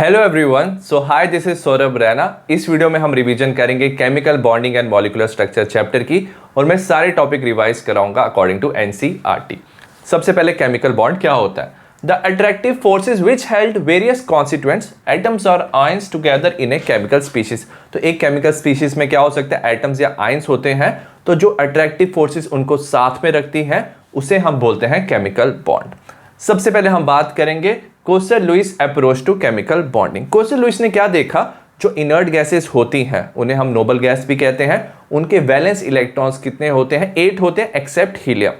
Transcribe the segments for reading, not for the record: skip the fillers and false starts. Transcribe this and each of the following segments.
Hello everyone, so hi, this is Saurabh Raina. इस video में हम रिवीजन करेंगे chemical bonding and molecular structure chapter की और मैं सारे टॉपिक रिवाइज कराऊंगा अकॉर्डिंग टू एनसीईआरटी। सबसे पहले केमिकल बॉन्ड क्या होता है? The attractive forces which held various constituents atoms और ions together in a chemical species. तो एक केमिकल स्पीशीज में क्या हो सकता है? एटम्स या आयंस होते हैं, तो जो अट्रैक्टिव फोर्सेज उनको साथ में रखती हैं उसे हम बोलते हैं केमिकल बॉन्ड। सबसे पहले हम बात करेंगे Kossel Lewis approach to chemical bonding. Kossel Lewis ने क्या देखा? जो इनर्ट गैसेस होती हैं उन्हें हम नोबल गैस भी कहते हैं, उनके वैलेंस इलेक्ट्रॉन्स कितने होते हैं? 8 होते हैं एक्सेप्ट हीलियम।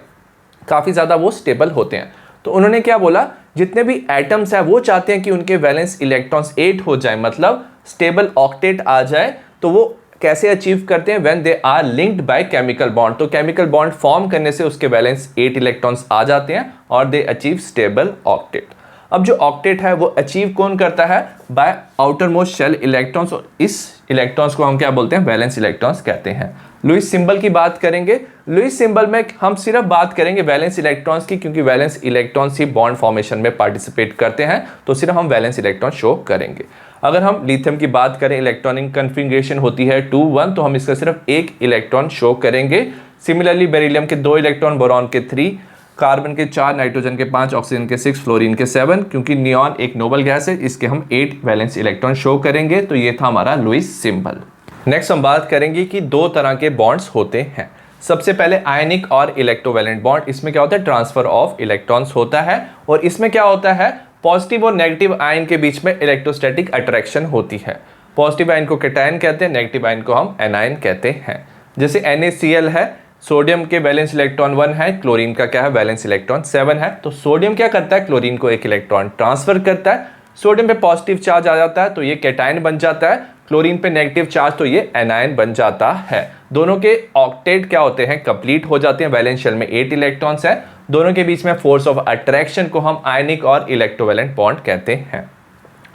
काफ़ी ज़्यादा वो स्टेबल होते हैं। तो उन्होंने क्या बोला, जितने भी एटम्स हैं वो चाहते हैं कि उनके वैलेंस इलेक्ट्रॉन्स 8 हो जाए, मतलब स्टेबल ऑक्टेट आ जाए। तो वो कैसे अचीव करते हैं? When they are linked by chemical bond. तो केमिकल बॉन्ड फॉर्म करने से उसके वैलेंस 8 इलेक्ट्रॉन्स आ जाते हैं और दे अचीव स्टेबल ऑक्टेट। अब जो ऑक्टेट है वो अचीव कौन करता है? By outermost shell electrons, और इस इलेक्ट्रॉन्स को हम क्या बोलते हैं? वैलेंस इलेक्ट्रॉन्स कहते हैं। लुईस सिंबल की बात करेंगे। लुईस सिंबल में हम सिर्फ बात करेंगे वैलेंस इलेक्ट्रॉन्स की, क्योंकि वैलेंस इलेक्ट्रॉन्स ही बॉन्ड फॉर्मेशन में पार्टिसिपेट करते हैं, तो सिर्फ हम वैलेंस इलेक्ट्रॉन शो करेंगे। अगर हम लिथियम की बात करें, इलेक्ट्रॉनिक कन्फिगरेशन होती है 2 1, तो हम इसका सिर्फ एक इलेक्ट्रॉन शो करेंगे। सिमिलरली बेरिलियम के 2 इलेक्ट्रॉन, बोरॉन के 3, कार्बन के 4, नाइट्रोजन के 5, ऑक्सीजन के 6, फ्लोरीन के 7। क्योंकि नियॉन एक नोबल गैस है, इसके हम 8 वैलेंस इलेक्ट्रॉन शो करेंगे। तो ये था हमारा लुईस सिंबल। नेक्स्ट हम बात करेंगे कि 2 तरह के बॉन्ड्स होते हैं। सबसे पहले आयनिक और इलेक्ट्रोवैलेंट बॉन्ड। इसमें क्या होता है? ट्रांसफर ऑफ इलेक्ट्रॉन्स होता है, और इसमें क्या होता है? पॉजिटिव और नेगेटिव आयन के बीच में इलेक्ट्रोस्टैटिक अट्रैक्शन होती है। पॉजिटिव आयन को कैटायन कहते हैं, नेगेटिव आयन को हम एनायन कहते हैं। जैसे NaCl है, सोडियम के वैलेंस इलेक्ट्रॉन 1 है, क्लोरीन का क्या है? वैलेंस इलेक्ट्रॉन 7 है। तो सोडियम क्या करता है? क्लोरीन को एक इलेक्ट्रॉन ट्रांसफर करता है। सोडियम पे पॉजिटिव चार्ज आ जाता है तो ये कैटायन बन जाता है, क्लोरीन पे नेगेटिव चार्ज तो ये एनायन बन जाता है। दोनों के ऑक्टेट क्या होते हैं? कंप्लीट हो जाते हैं। वैलेंस शेल में 8 इलेक्ट्रॉन्स है। दोनों के बीच में फोर्स ऑफ अट्रैक्शन को हम आयनिक और इलेक्ट्रोवैलेंट बॉन्ड कहते हैं।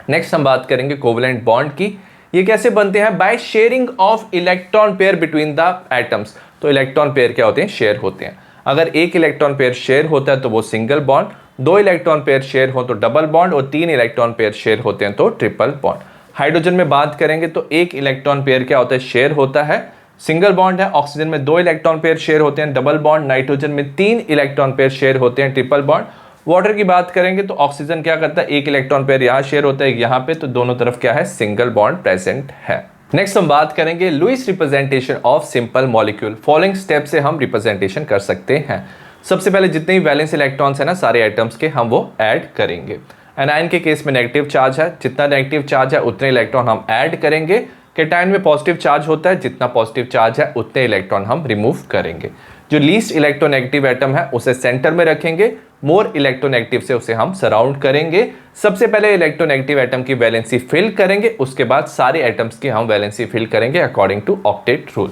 नेक्स्ट हम बात करेंगे कोवैलेंट बॉन्ड की। ये कैसे बनते हैं? By sharing of electron pair between the atoms. तो इलेक्ट्रॉन पेयर क्या होते हैं? शेयर होते हैं। अगर एक इलेक्ट्रॉन पेयर शेयर होता है तो वो single bond, 2 electron pair share हो तो डबल बॉन्ड, और 3 इलेक्ट्रॉन पेयर शेयर होते हैं तो ट्रिपल बॉन्ड। हाइड्रोजन में बात करेंगे तो एक इलेक्ट्रॉन पेयर क्या होता है? शेयर होता है, सिंगल बॉन्ड है। ऑक्सीजन में 2 इलेक्ट्रॉन पेयर शेयर होते हैं, डबल बॉन्ड। नाइट्रोजन में 3 इलेक्ट्रॉन पेयर शेयर होते हैं, ट्रिपल बॉन्ड। वाटर की बात करेंगे तो ऑक्सीजन क्या करता है? एक इलेक्ट्रॉन पेयर यहाँ शेयर होता है, यहाँ पे, तो दोनों तरफ क्या है? सिंगल बॉन्ड प्रेजेंट है। नेक्स्ट हम बात करेंगे Lewis representation of simple molecule. Following step से हम रिप्रेजेंटेशन कर सकते हैं। सबसे पहले जितने भी वैलेंस इलेक्ट्रॉन्स है ना सारे एटम्स के, हम वो ऐड करेंगे। एनायन के केस में नेगेटिव चार्ज है, जितना नेगेटिव चार्ज है उतने इलेक्ट्रॉन हम ऐड करेंगे। कैटायन में पॉजिटिव चार्ज होता है, जितना पॉजिटिव चार्ज है उतने इलेक्ट्रॉन हम रिमूव करेंगे। जो लीस्ट इलेक्ट्रोनेगेटिव एटम है उसे सेंटर में रखेंगे, मोर इलेक्ट्रोनेगेटिव से उसे हम सराउंड करेंगे। सबसे पहले इलेक्ट्रोनेगेटिव एटम की वैलेंसी फिल करेंगे, उसके बाद सारे एटम्स की हम वैलेंसी फिल करेंगे अकॉर्डिंग टू ऑक्टेट रूल।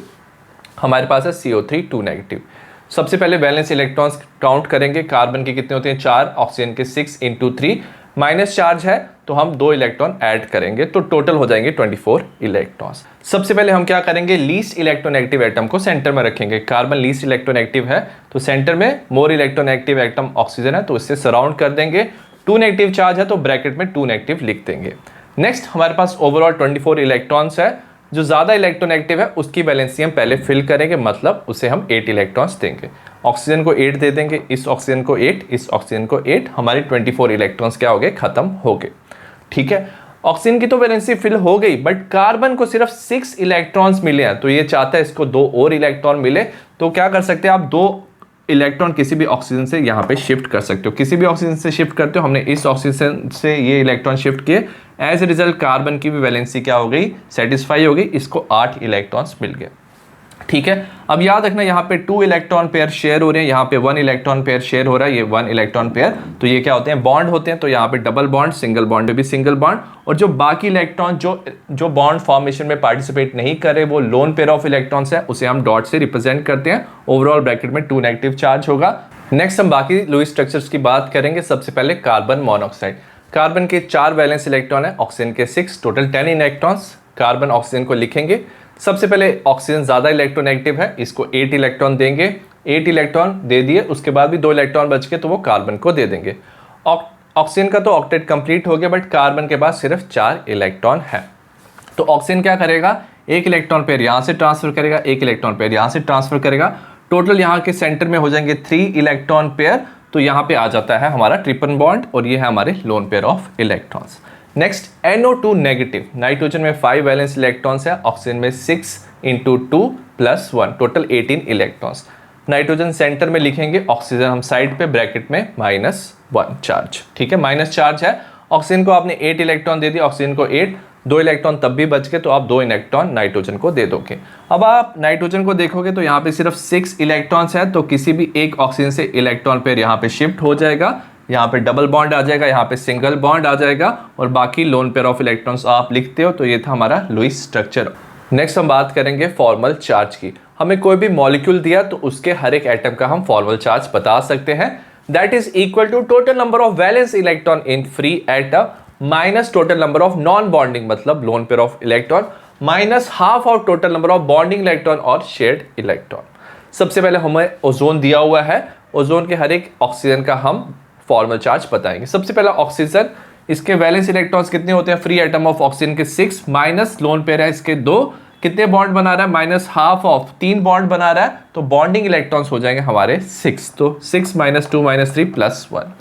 हमारे पास है CO3 2 नेगेटिव। सबसे पहले वैलेंस इलेक्ट्रॉन्स काउंट करेंगे। कार्बन के कितने होते हैं? 4, ऑक्सीजन के 6 × 3, माइनस चार्ज है तो हम 2 इलेक्ट्रॉन ऐड करेंगे, तो टोटल हो जाएंगे 24 इलेक्ट्रॉन्स। सबसे पहले हम क्या करेंगे? लीस्ट इलेक्ट्रोनेगेटिव एटम को सेंटर में रखेंगे। कार्बन लीस्ट इलेक्ट्रोनेगेटिव है तो सेंटर में मोर इलेक्ट्रोनेगेटिव एटम ऑक्सीजन है, तो इससे सराउंड कर देंगे। 2 नेगेटिव चार्ज है तो ब्रैकेट में 2 नेगेटिव लिख देंगे। नेक्स्ट हमारे पास ओवरऑल 24 इलेक्ट्रॉन्स है। जो ज़्यादा इलेक्ट्रोनेगेटिव है उसकी वैलेंसी हम पहले फिल करेंगे, मतलब उसे हम 8 इलेक्ट्रॉन्स देंगे। ऑक्सीजन को 8 दे देंगे, इस ऑक्सीजन को 8, इस ऑक्सीजन को 8। हमारे 24 इलेक्ट्रॉन्स क्या हो गए? खत्म हो गए। ठीक है, ऑक्सीजन की तो वैलेंसी फिल हो गई, बट कार्बन को सिर्फ 6 इलेक्ट्रॉन्स मिले हैं, तो ये चाहता है इसको 2 और इलेक्ट्रॉन मिले। तो क्या कर सकते हैं आप? 2 इलेक्ट्रॉन किसी भी ऑक्सीजन से यहाँ पे शिफ्ट कर सकते हो। किसी भी ऑक्सीजन से शिफ्ट करते हो, हमने इस ऑक्सीजन से ये इलेक्ट्रॉन शिफ्ट किए। एज ए रिजल्ट कार्बन की भी वैलेंसी क्या हो गई? सेटिस्फाई हो गई, इसको 8 इलेक्ट्रॉन्स मिल गए। ठीक है, अब याद रखना यहाँ पे 2 इलेक्ट्रॉन पेयर शेयर हो रहे हैं, यहाँ पे 1 इलेक्ट्रॉन पेयर शेयर हो रहा है, ये 1 इलेक्ट्रॉन पेयर। तो ये क्या होते हैं? बॉन्ड होते हैं। तो यहाँ पे डबल बॉन्ड, सिंगल बॉन्ड पे भी सिंगल बॉन्ड। और जो बाकी इलेक्ट्रॉन जो बॉन्ड फॉर्मेशन में पार्टिसिपेट नहीं कर रहे, वो लोन पेयर ऑफ इलेक्ट्रॉन्स है, उसे हम डॉट से रिप्रेजेंट करते हैं। ओवरऑल ब्रैकेट में 2 नेगेटिव चार्ज होगा। नेक्स्ट हम बाकी लुईस स्ट्रक्चर्स की बात करेंगे। सबसे पहले कार्बन मोनोऑक्साइड। कार्बन के 4 वैलेंस इलेक्ट्रॉन है, ऑक्सीजन के 6, टोटल 10 इलेक्ट्रॉन्स। कार्बन ऑक्सीजन को लिखेंगे। सबसे पहले ऑक्सीजन ज़्यादा इलेक्ट्रोनेगेटिव है, इसको 8 इलेक्ट्रॉन देंगे। 8 इलेक्ट्रॉन दे दिए, उसके बाद भी 2 इलेक्ट्रॉन बच के तो वो कार्बन को दे देंगे। ऑक्सीजन का तो ऑक्टेट कंप्लीट हो गया, बट कार्बन के पास सिर्फ 4 इलेक्ट्रॉन है। तो ऑक्सीजन क्या करेगा, एक इलेक्ट्रॉन पेयर यहाँ से ट्रांसफर करेगा, एक इलेक्ट्रॉन पेयर यहाँ से ट्रांसफर करेगा, टोटल यहाँ के सेंटर में हो जाएंगे 3 इलेक्ट्रॉन पेयर। तो यहाँ पे आ जाता है हमारा ट्रिपल बॉन्ड और ये है हमारे loan pair of electrons. Next NO2 negative, nitrogen में 5 वैलेंस इलेक्ट्रॉन्स है, ऑक्सीजन में 6 × 2 + 1 टोटल 18 इलेक्ट्रॉन्स। नाइट्रोजन सेंटर में लिखेंगे, ऑक्सीजन हम साइड पे ब्रैकेट में -1 चार्ज, ठीक है, माइनस चार्ज है। ऑक्सीजन को आपने 8 इलेक्ट्रॉन दे दिया, ऑक्सीजन को 8, 2 इलेक्ट्रॉन तब भी बच गए, तो आप 2 इलेक्ट्रॉन नाइट्रोजन को दे दोगे। अब आप नाइट्रोजन को देखोगे तो यहाँ पे सिर्फ 6 इलेक्ट्रॉन्स है, तो किसी भी एक ऑक्सीजन से इलेक्ट्रॉन पेयर यहाँ पे शिफ्ट हो जाएगा, यहाँ पे डबल बॉन्ड आ जाएगा, यहाँ पे सिंगल बॉन्ड आ जाएगा और बाकी लोन पेयर ऑफ इलेक्ट्रॉन्स आप लिखते हो। तो ये था हमारा लुईस स्ट्रक्चर। नेक्स्ट हम बात करेंगे फॉर्मल चार्ज की। हमें कोई भी मॉलिक्यूल दिया तो उसके हर एक एटम का हम फॉर्मल चार्ज बता सकते हैं। That is equal to total number of valence electron in free atom minus total number of non bonding मतलब lone pair of electron minus half of total number of bonding electron और shared electron. सबसे पहले हमें ozone दिया हुआ है, ozone के हर एक ऑक्सीजन का हम फॉर्मल चार्ज बताएंगे। सबसे पहला ऑक्सीजन, इसके वैलेंस इलेक्ट्रॉन्स कितने होते हैं, फ्री एटम ऑफ ऑक्सीजन के 6 माइनस लोन पेयर है इसके 2, कितने बॉन्ड बना रहा है, माइनस हाफ ऑफ 3 बॉन्ड बना रहा है, तो बॉन्डिंग इलेक्ट्रॉन्स हो जाएंगे हमारे 6, तो 6 - 2 - 3 + 1।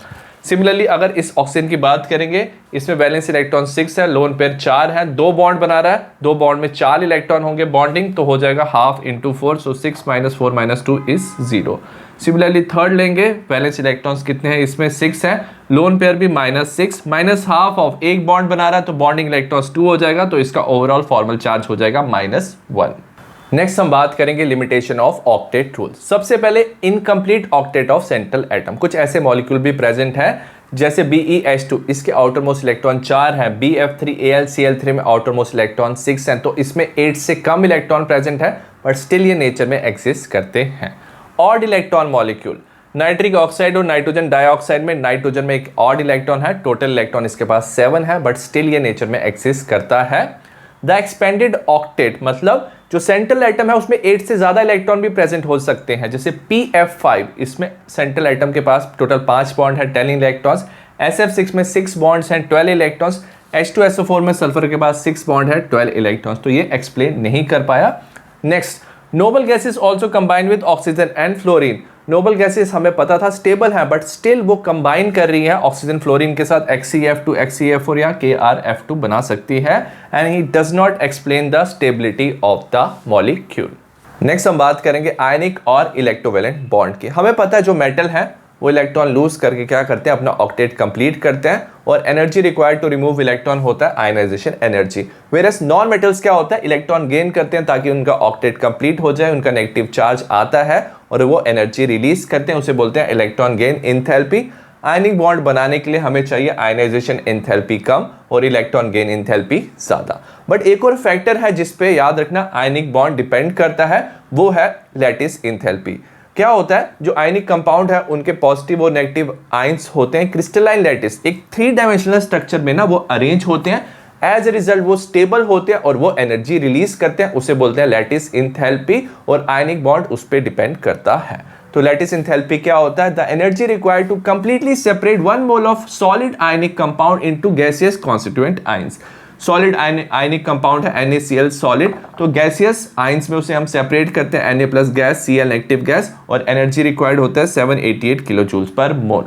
सिमिलरली अगर इस ऑक्सीजन की बात करेंगे, इसमें वैलेंस इलेक्ट्रॉन 6 है, लोन पेयर 4 है, 2 बॉन्ड बना रहा है, 2 बॉन्ड में 4 इलेक्ट्रॉन होंगे बॉन्डिंग, तो हो जाएगा हाफ × 4, सो 6 - 4 - 2 = 0। सिमिलरली थर्ड लेंगे, वैलेंस इलेक्ट्रॉन्स कितने हैं, इसमें 6 है, लोन पेयर भी -6 माइनस हाफ ऑफ एक बॉन्ड बना रहा है, तो बॉन्डिंग इलेक्ट्रॉन्स 2 हो जाएगा, तो इसका ओवरऑल फॉर्मल चार्ज हो जाएगा -1। नेक्स्ट हम बात करेंगे लिमिटेशन ऑफ ऑक्टेट रूल। सबसे पहले incomplete octet of central atom. कुछ ऐसे मॉलिक्यूल भी प्रेजेंट है जैसे BeH2, इसके आउटर मोस्ट इलेक्ट्रॉन 4 है, BF3AlCl3 में आउटर मोस्ट इलेक्ट्रॉन 6 हैं, तो इसमें 8 से कम इलेक्ट्रॉन प्रेजेंट है, बट स्टिल ये नेचर में एग्जिस्ट करते हैं। Odd electron molecule, nitric oxide और नाइट्रोजन डाइऑक्साइड में नाइट्रोजन में एक ऑड इलेक्ट्रॉन है, टोटल इलेक्ट्रॉन इसके पास 7 है, बट स्टिल ये नेचर में एग्जिस्ट करता है। द एक्सपेंडेड ऑक्टेट मतलब जो सेंट्रल एटम है उसमें 8 से ज्यादा इलेक्ट्रॉन भी प्रेजेंट हो सकते हैं, जैसे PF5, इसमें सेंट्रल एटम के पास टोटल 5 बॉन्ड है, 10 इलेक्ट्रॉन्स, SF6 में 6 बॉन्ड्स हैं, 12 इलेक्ट्रॉन्स, H2SO4 में सल्फर के पास 6 बॉन्ड है, 12 इलेक्ट्रॉन्स, तो ये एक्सप्लेन नहीं कर पाया। Next, noble gases also combine with oxygen and fluorine. Noble gases हमें पता था स्टेबल है, बट स्टिल वो कंबाइन कर रही है ऑक्सीजन फ्लोरीन के साथ, XeF2 XeF4 या KrF2 बना सकती है, and he does not explain the stability of the molecule. Next हम बात करेंगे आयनिक और इलेक्ट्रोवैलेंट बॉन्ड की। हमें पता है जो मेटल है वो इलेक्ट्रॉन लूज करके क्या करते हैं, अपना ऑक्टेट कंप्लीट करते हैं, और energy required to remove electron होता है ionization energy. Versus non metals क्या होता है, इलेक्ट्रॉन गेन करते हैं ताकि उनका ऑक्टेट कंप्लीट हो जाए, उनका नेगेटिव चार्ज आता है और वो एनर्जी रिलीज करते हैं, उसे बोलते हैं electron gain enthalpy. Ionic bond बनाने के लिए हमें चाहिए आयनाइजेशन एंथैल्पी कम और इलेक्ट्रॉन गेन एंथैल्पी ज्यादा। बट एक और फैक्टर है जिसपे याद रखना आयनिक बॉन्ड डिपेंड करता है, वो है लैटिस एंथैल्पी। क्या होता है, जो आयनिक कंपाउंड है उनके पॉजिटिव और नेगेटिव आयंस होते हैं क्रिस्टलाइन लैटिस, एक 3 डायमेंशनल स्ट्रक्चर में ना वो अरेंज होते हैं, एज ए रिजल्ट वो स्टेबल होते हैं और वो एनर्जी रिलीज करते हैं, उसे बोलते हैं लैटिस एंथैल्पी, और आयनिक बॉन्ड उस पर डिपेंड करता है। तो लैटिस एंथैल्पी क्या होता है, the energy required to completely separate 1 mole of solid ionic compound into gaseous constituent ions. Solid ionic compound है NaCl सॉलिड, तो गैसियस आयंस में उसे हम सेपरेट करते हैं Na+ gas, Cl negative gas, और एनर्जी रिक्वायर्ड होता है 788 किलो जूल्स पर मोल।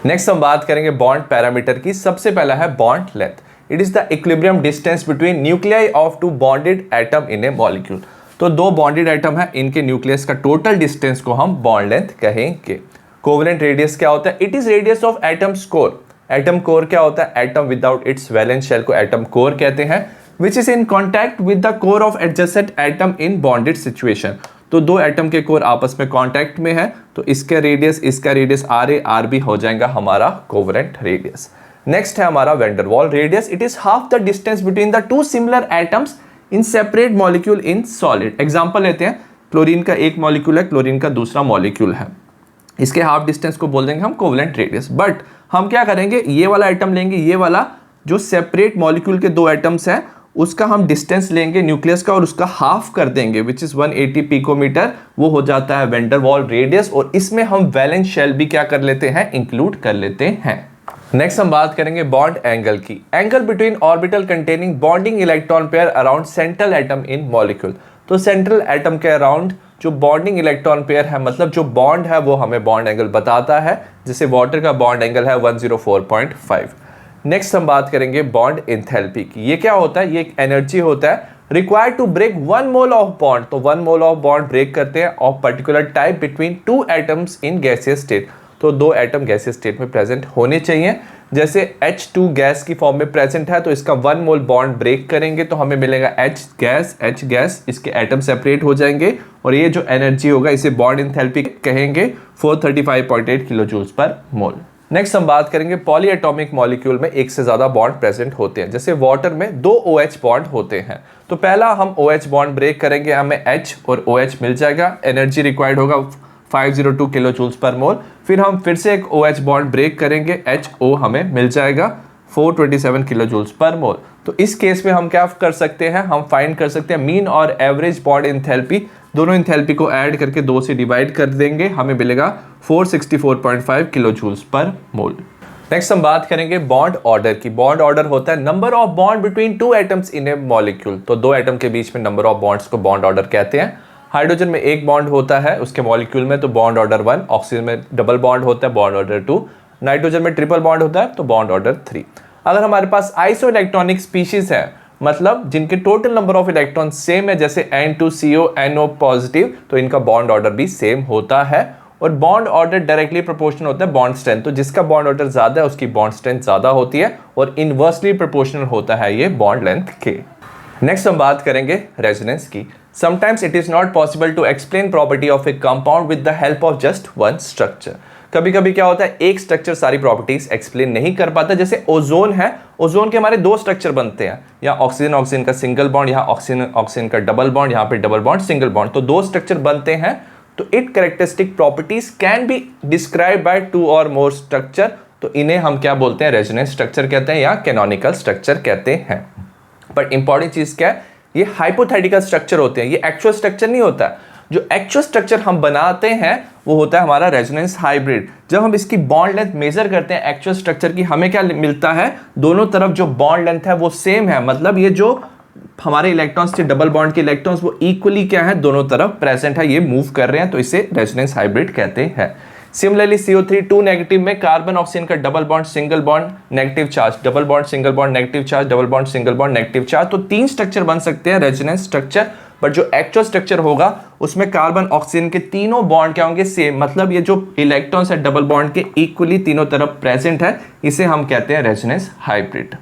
नेक्स्ट हम बात करेंगे बॉन्ड पैरामीटर की। सबसे पहला है bond length. It is the equilibrium distance between nuclei of 2 bonded atom in A molecule. तो 2 बॉन्डेड एटम है, इनके न्यूक्लियस का टोटल डिस्टेंस को हम बॉन्ड लेंथ कहेंगे। कोवेलेंट रेडियस क्या होता है, it is radius of atoms core. Atom core क्या होता है, atom without its valence shell को एटम कोर कहते हैं, which is in contact with the core of adjacent atom in bonded situation. तो 2 एटम के कोर आपस में कॉन्टैक्ट में है, तो इसका रेडियस RA हो जाएगा हमारा कोवेलेंट रेडियस। नेक्स्ट है हमारा वैन डर वाल radius. It is half the distance between the 2 similar atoms in separate molecule in solid. Example लेते हैं, क्लोरीन का एक मॉलिक्यूल है, क्लोरीन का दूसरा मॉलिक्यूल है, इसके हाफ डिस्टेंस को बोल देंगे हम कोवेलेंट रेडियस। बट हम क्या करेंगे, ये वाला एटम लेंगे, ये वाला जो सेपरेट मॉलिक्यूल के 2 एटम्स हैं उसका हम डिस्टेंस लेंगे न्यूक्लियस का और उसका हाफ कर देंगे, विच इज 180 पिकोमीटर, वो हो जाता है वैन डर वाल रेडियस, और इसमें हम वैलेंस शेल भी क्या कर लेते हैं, इंक्लूड कर लेते हैं। नेक्स्ट हम बात करेंगे बॉन्ड एंगल की। Angle between orbital containing bonding electron pair around central atom in molecule. तो सेंट्रल एटम के अराउंड जो बॉन्डिंग इलेक्ट्रॉन पेयर है, मतलब जो बॉन्ड है, वो हमें बॉन्ड एंगल बताता है। जैसे वाटर का बॉन्ड एंगल है 104.5। नेक्स्ट हम बात करेंगे बॉन्ड एंथैल्पी की। ये क्या होता है? ये एक एनर्जी होता है required to break 1 mole of bond. तो 1 मोल ऑफ बॉन्ड ब्रेक करते हैं of particular type between 2 atoms in gaseous state. तो 2 एटम गैसियस स्टेट में प्रेजेंट होने चाहिए। जैसे H2 गैस की फॉर्म में प्रेजेंट है, तो इसका 1 मोल बॉन्ड ब्रेक करेंगे तो हमें मिलेगा H गैस, इसके एटम सेपरेट हो जाएंगे और ये जो एनर्जी होगा इसे बॉन्ड एंथैल्पी कहेंगे 435.8 किलो जूल्स पर मोल। नेक्स्ट हम बात करेंगे पॉली एटॉमिक मॉलिक्यूल में एक से ज्यादा बॉन्ड प्रेजेंट होते हैं। जैसे वाटर में 2 OH बॉन्ड होते हैं, तो पहला हम OH बॉन्ड ब्रेक करेंगे, हमें H और OH मिल जाएगा। एनर्जी रिक्वायर्ड होगा 502 किलो जूल्स पर मोल। फिर हम फिर से एक OH बॉन्ड ब्रेक करेंगे, HO हमें मिल जाएगा 427 किलो जूल्स पर मोल। तो इस केस में हम क्या कर सकते हैं? हम फाइंड कर सकते हैं मीन और एवरेज बॉन्ड एंथैल्पी। दोनों एंथैल्पी को ऐड करके 2 से डिवाइड कर देंगे, हमें मिलेगा 464.5 किलो जूल्स पर मोल। नेक्स्ट हम बात करेंगे बॉन्ड ऑर्डर की। बॉन्ड ऑर्डर होता है number of bond between 2 atoms in A molecule. तो 2 एटम के बीच में नंबर ऑफ बॉन्ड्स को बॉन्ड ऑर्डर कहते हैं। हाइड्रोजन में 1 बॉन्ड होता है उसके मॉलिक्यूल में, तो बॉन्ड ऑर्डर 1। ऑक्सीजन में डबल बॉन्ड होता है, बॉन्ड ऑर्डर 2। नाइट्रोजन में ट्रिपल बॉन्ड होता है, तो बॉन्ड ऑर्डर 3। अगर हमारे पास आइसो इलेक्ट्रॉनिक स्पीशीज है, मतलब जिनके total number of electron same है, जैसे N2CO NO पॉजिटिव, तो इनका बॉन्ड ऑर्डर भी सेम होता है। और बॉन्ड ऑर्डर डायरेक्टली प्रोपोर्शनल होता है बॉन्ड स्ट्रेंथ। तो जिसका बॉन्ड ऑर्डर ज्यादा है उसकी बॉन्ड स्ट्रेंथ ज्यादा होती है और इनवर्सली प्रोपोर्शनल होता है ये बॉन्ड लेंथ के। नेक्स्ट हम बात करेंगे रेजोनेंस की। Sometimes it is not possible to explain property of a compound with the help of just one structure. कभी कभी क्या होता है, एक स्ट्रक्चर सारी प्रॉपर्टीज एक्सप्लेन नहीं कर पाता। जैसे ओजोन है, ओजोन के हमारे 2 स्ट्रक्चर बनते हैं, या ऑक्सीजन ऑक्सीजन का सिंगल बॉन्ड, यहाँ ऑक्सीजन ऑक्सीजन का डबल बॉन्ड, यहाँ पे डबल बॉन्ड सिंगल बॉन्ड, तो 2 स्ट्रक्चर बनते हैं। तो it characteristic properties can be describe by 2 और मोर स्ट्रक्चर। तो इन्हें हम क्या बोलते हैं? रेजोनेंस स्ट्रक्चर कहते हैं या कैनोनिकल स्ट्रक्चर कहते हैं। बट इंपॉर्टेंट चीज क्या है, ये हाइपोथेटिकल स्ट्रक्चर होते हैं, ये एक्चुअल स्ट्रक्चर नहीं होता। जो एक्चुअल स्ट्रक्चर हम बनाते हैं वो होता है हमारा रेजोनेंस हाइब्रिड। जब हम इसकी बॉन्ड लेंथ मेजर करते हैं एक्चुअल स्ट्रक्चर की, हमें क्या मिलता है? दोनों तरफ जो बॉन्ड लेंथ है वो सेम है, मतलब ये जो हमारे इलेक्ट्रॉन्स थे डबल बॉन्ड के इलेक्ट्रॉन्स वो इक्वली क्या है, दोनों तरफ प्रेजेंट है, ये मूव कर रहे हैं, तो इसे रेजोनेंस हाइब्रिड कहते हैं। सिमिलरली CO3 2 नेगेटिव में कार्बन ऑक्सीजन का double bond single bond negative charge, double bond single bond negative charge, double bond single bond negative charge, तो 3 स्ट्रक्चर बन सकते हैं रेजोनेंस स्ट्रक्चर। बट जो एक्चुअल स्ट्रक्चर होगा उसमें कार्बन ऑक्सीजन के तीनों बॉन्ड क्या होंगे? सेम, मतलब ये जो इलेक्ट्रॉन्स है डबल बॉन्ड के इक्वली तीनों तरफ प्रेजेंट है, इसे हम कहते हैं रेजोनेंस हाइब्रिड।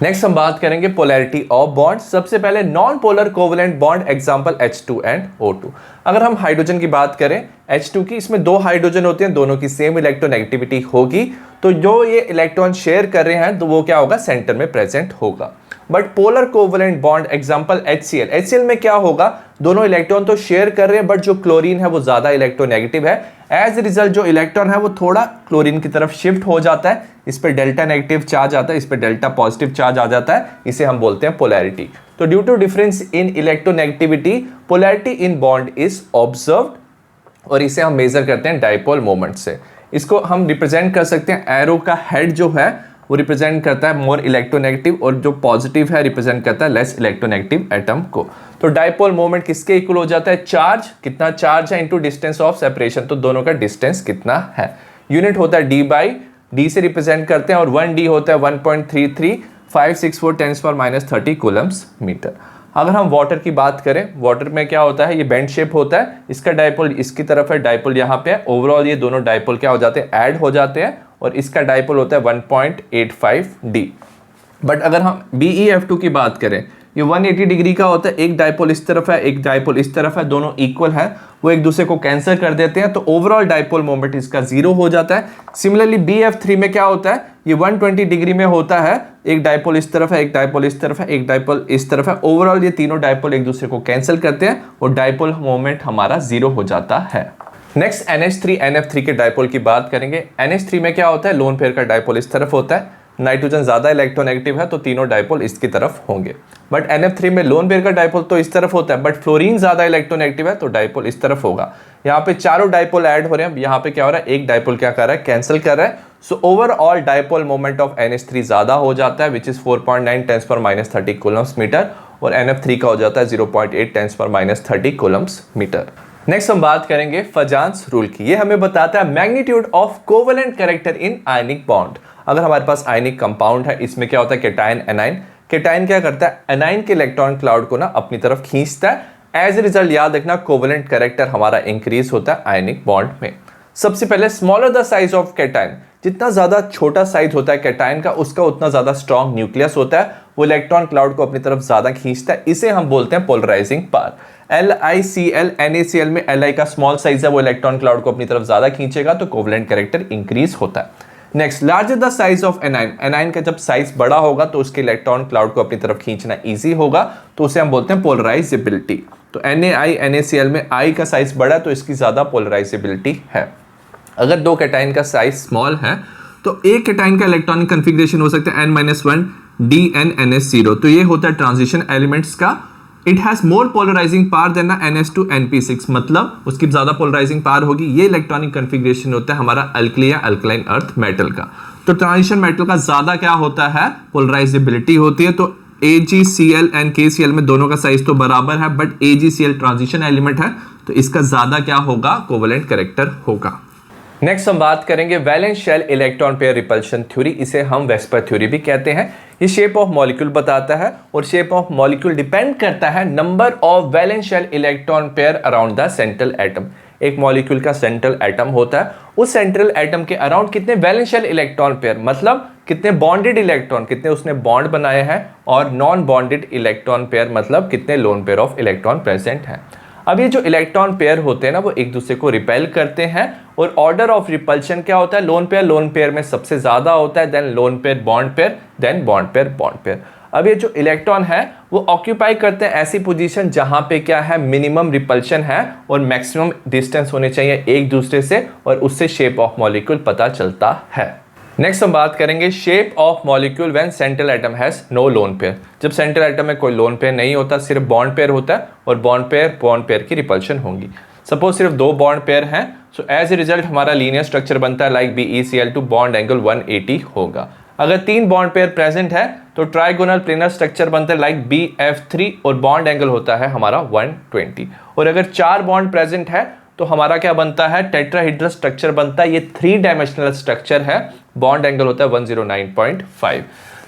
नेक्स्ट हम बात करेंगे पोलैरिटी ऑफ बॉन्ड। सबसे पहले non polar covalent bond, example H2 and O2। अगर हम हाइड्रोजन की बात करें H2 की, इसमें 2 हाइड्रोजन होते हैं, दोनों की सेम इलेक्ट्रोनेगेटिविटी होगी, तो जो ये इलेक्ट्रॉन शेयर कर रहे हैं तो वो क्या होगा? सेंटर में प्रेजेंट होगा। But polar covalent bond, example HCl में क्या होगा? दोनों इलेक्ट्रॉन तो शेयर कर रहे हैं बट जो क्लोरीन है वो ज्यादा इलेक्ट्रोनेगेटिव है। एज ए रिजल्ट जो इलेक्ट्रॉन है वो थोड़ा क्लोरीन की तरफ शिफ्ट हो जाता है, इस पर डेल्टा नेगेटिव चार्ज आता है, इस पर डेल्टा पॉजिटिव चार्ज आ जाता है, इसे हम बोलते हैं पोलैरिटी। तो due to difference in electronegativity polarity in bond is observed और इसे हम मेजर करते हैं डाइपोल मोमेंट से। इसको हम रिप्रेजेंट कर सकते हैं, एरो का हेड जो है वो रिप्रेजेंट करता है मोर इलेक्ट्रोनेगेटिव और जो पॉजिटिव है रिप्रेजेंट करता है लेस इलेक्ट्रोनेगेटिव एटम को। तो डाइपोल मोमेंट किसके इक्वल हो जाता है? चार्ज, कितना चार्ज है इनटू डिस्टेंस ऑफ सेपरेशन, तो दोनों का डिस्टेंस कितना है। यूनिट होता है D/D से रिप्रेजेंट करते हैं और 1D होता है 1.33564 10⁻³ कूलम्स मीटर। अगर हम वाटर की बात करें, वाटर में क्या होता है? ये बेंड शेप होता है, इसका डाइपोल इसकी तरफ है, डाइपोल यहाँ पे है। ओवरऑल ये दोनों डाइपोल क्या हो जाते हैं? ऐड हो जाते हैं और इसका डाइपोल होता है 1.85D। बट अगर हम BeF2 की बात करें, ये 180 डिग्री का होता है, एक डाइपोल इस तरफ है, एक डाइपोल इस तरफ है, दोनों इक्वल है, वो एक दूसरे को कैंसिल कर देते हैं, तो ओवरऑल डाइपोल मोमेंट इसका 0 हो जाता है। सिमिलरली BF3 में क्या होता है? ये 120 डिग्री में होता है, एक डाइपोल इस तरफ है, एक डाइपोल इस तरफ है, एक डाइपोल इस तरफ है, ओवरऑल ये तीनों डाइपोल एक दूसरे को कैंसिल करते हैं और डाइपोल मोमेंट हमारा 0 हो जाता है। नेक्स्ट NH3 NF3 के डाइपोल की बात करेंगे। NH3 में क्या होता है? लोन पेयर का डाइपोल इस तरफ होता है, नाइट्रोजन ज्यादा इलेक्ट्रोनेगेटिव है तो तीनों डाइपोल इसकी तरफ होंगे। बट NF3 में लोन पेयर का डाइपोल तो इस तरफ होता है, बट फ्लोरीन ज्यादा इलेक्ट्रोनेगेटिव है तो डाइपोल इस तरफ होगा। यहाँ पे चारों डाइपोल ऐड हो रहे हैं, यहाँ पे क्या हो रहा है? एक डाइपोल क्या कर रहा है? कैंसिल कर रहा है, so overall dipole moment of NH3 ज्यादा हो जाता है, विच इज 4.9 10⁻³ कूलम्स मीटर, और NF3 का हो जाता है 0.8 10⁻³ कूलम्स मीटर। नेक्स्ट हम बात करेंगे फजान्स रूल की। ये हमें बताता है magnitude of covalent character in ionic bond. अगर हमारे पास आयनिक कंपाउंड है, इसमें क्या होता है कैटायन एनायन, कैटायन क्या करता है एनायन के इलेक्ट्रॉन क्लाउड को ना अपनी तरफ खींचता है, एज ए रिजल्ट याद रखना कोवेलेंट कैरेक्टर हमारा इंक्रीज होता है आयनिक बॉन्ड में। सबसे पहले smaller the size of cation, जितना ज्यादा छोटा साइज होता है कैटायन का उसका उतना ज्यादा स्ट्रॉन्ग न्यूक्लियस होता है, वो इलेक्ट्रॉन क्लाउड को अपनी तरफ ज्यादा खींचता है, इसे हम बोलते हैं पोलराइजिंग पावर। LiCl NaCl में Li का स्मॉल साइज है, वो इलेक्ट्रॉन क्लाउड को अपनी तरफ ज्यादा खींचेगा, तो कोवेलेंट कैरेक्टर इंक्रीज होता है। Next larger the size of anion, anion का जब साइज बड़ा होगा तो उसके इलेक्ट्रॉन क्लाउड को अपनी तरफ खींचना इजी होगा, तो उसे हम बोलते हैं पोलराइजेबिलिटी। तो Na NaCl में I का साइज बड़ा है तो इसकी ज्यादा पोलराइजेबिलिटी है। अगर दो कैटायन का साइज स्मॉल है तो एक कैटायन का इलेक्ट्रॉनिक कन्फिग्रेशन हो सकता है N-1 DNNS0, तो ये होता है ट्रांजिशन एलिमेंट्स का। It has more polarizing power than NS2 NP6, मतलब उसकी ज्यादा पोलराइजिंग पावर होगी। ये इलेक्ट्रॉनिक कन्फिग्रेशन होता है हमारा अल्कली या अल्कलाइन अर्थ मेटल का। तो ट्रांजिशन मेटल का ज्यादा क्या होता है पोलराइजेबिलिटी होती है। तो AgCl एंड KCl में दोनों का साइज तो बराबर है, बट AgCl ट्रांजिशन एलिमेंट है तो इसका ज्यादा क्या होगा कोवेलेंट कैरेक्टर होगा। नेक्स्ट हम बात करेंगे valence shell electron pair repulsion theory, इसे हम वेस्पर थ्योरी भी कहते हैं। ये शेप ऑफ मॉलिक्यूल बताता है और शेप ऑफ मॉलिक्यूल डिपेंड करता है number of valence shell electron pair around the central atom. एक मॉलिक्यूल का सेंट्रल एटम होता है, उस सेंट्रल एटम के अराउंड कितने वैलेंस शेल इलेक्ट्रॉन पेयर, मतलब कितने बॉन्डेड इलेक्ट्रॉन, कितने उसने बॉन्ड बनाए हैं, और नॉन बॉन्डेड इलेक्ट्रॉन पेयर मतलब कितने loan pair of electron present हैं। अब ये जो इलेक्ट्रॉन पेयर होते हैं ना वो एक दूसरे को रिपेल करते हैं, और ऑर्डर ऑफ रिपल्शन क्या होता है लोन पेयर में सबसे ज्यादा होता है, then lone pair bond pair, then bond pair. अब ये जो इलेक्ट्रॉन है वो ऑक्यूपाई करते हैं ऐसी पोजीशन जहां पे क्या है मिनिमम रिपल्शन है और मैक्सिमम डिस्टेंस होने चाहिए एक दूसरे से, और उससे शेप ऑफ मॉलिक्यूल पता चलता है। नेक्स्ट हम बात करेंगे shape of molecule when central atom has no lone pair. जब सेंट्रल एटम में कोई लोन पेयर नहीं होता, सिर्फ बॉन्ड पेयर होता है, और बॉन्ड पेयर की रिपल्शन होंगी। सपोज सिर्फ दो बॉन्ड पेयर हैं, सो एज ए रिजल्ट हमारा लीनियर स्ट्रक्चर बनता है लाइक BeCl2, बॉन्ड एंगल 180 होगा। अगर तीन बॉन्ड पेयर प्रेजेंट है तो ट्राइगोनल प्लेनर स्ट्रक्चर बनता है लाइक BF3 और बॉन्ड एंगल होता है हमारा 120। और अगर चार बॉन्ड प्रेजेंट है तो हमारा क्या बनता है टेट्राहेड्रल स्ट्रक्चर बनता है, ये 3 डायमेंशनल स्ट्रक्चर है, बॉन्ड एंगल होता है 109.5।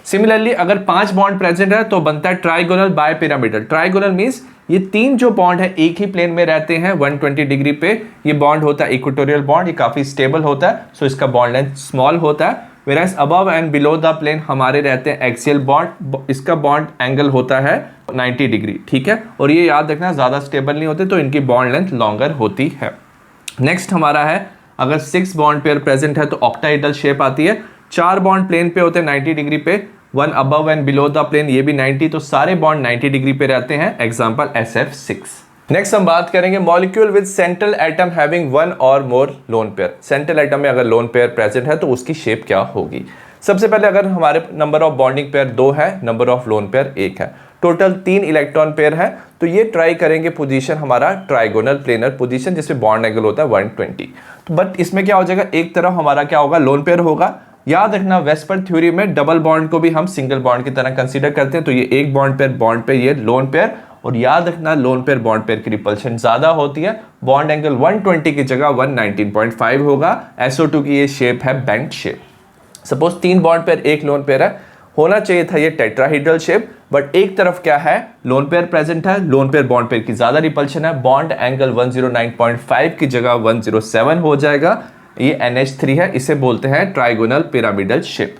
सिमिलरली अगर 5 बॉन्ड प्रेजेंट है तो बनता है ट्राइगोनल बायपिरामिडल। ट्राइगोनल मींस ये तीन जो बॉन्ड है एक ही प्लेन में रहते हैं 120 डिग्री पे, ये बॉन्ड होता है इक्वेटोरियल बॉन्ड, ये काफी स्टेबल होता है, सो इसका बॉन्ड लेंथ स्मॉल होता है। Whereas above and below the plane हमारे रहते हैं एक्सियल बॉन्ड, इसका बॉन्ड एंगल होता है 90 डिग्री, ठीक है, और ये याद रखना ज्यादा स्टेबल नहीं होते तो इनकी बॉन्ड लेंथ लॉन्गर होती है। नेक्स्ट हमारा है अगर 6 बॉन्ड पेयर प्रेजेंट है तो ऑक्टाहेड्रल शेप आती है, 4 बॉन्ड प्लेन पे होते हैं 90 डिग्री पे, 1 above and below the plane ये भी 90, तो सारे बॉन्ड 90 डिग्री पे रहते हैं, एग्जांपल SF6। नेक्स्ट हम बात करेंगे molecule with central atom having 1 और मोर लोन पेयर। सेंट्रल एटम में अगर लोन पेयर प्रेजेंट है तो उसकी शेप क्या होगी। सबसे पहले अगर हमारे नंबर ऑफ बॉन्डिंग पेयर 2 है, नंबर ऑफ लोन पेयर 1 है, टोटल 3 इलेक्ट्रॉन पेयर है, तो ये ट्राई करेंगे पोजीशन हमारा ट्राइगोनल प्लेनर पोजीशन जिसमें बॉन्ड एंगल होता है 120। तो बट इसमें क्या हो जाएगा, एक तरफ हमारा क्या होगा लोन पेयर होगा। याद रखना वेस्पर थ्योरी में डबल बॉन्ड को भी हम सिंगल बॉन्ड की तरह कंसीडर करते हैं, तो ये एक बॉन्ड पे ये लोन पेयर, और याद रखना लोन पेयर बॉन्ड पेयर की रिपल्शन ज्यादा होती है, बॉन्ड एंगल 120 की जगह 119.5 होगा। SO2 की ये शेप है bent shape. Suppose 3 bond pair एक लोन पेयर है, होना चाहिए था ये टेट्राहेड्रल शेप, बट एक तरफ क्या है लोन पेयर प्रेजेंट है, लोन पेयर बॉन्ड पेयर की ज्यादा रिपल्शन है, बॉन्ड एंगल 109.5 की जगह 107 हो जाएगा, ये NH3 है, इसे बोलते हैं ट्राइगोनल पिरामिडल शेप।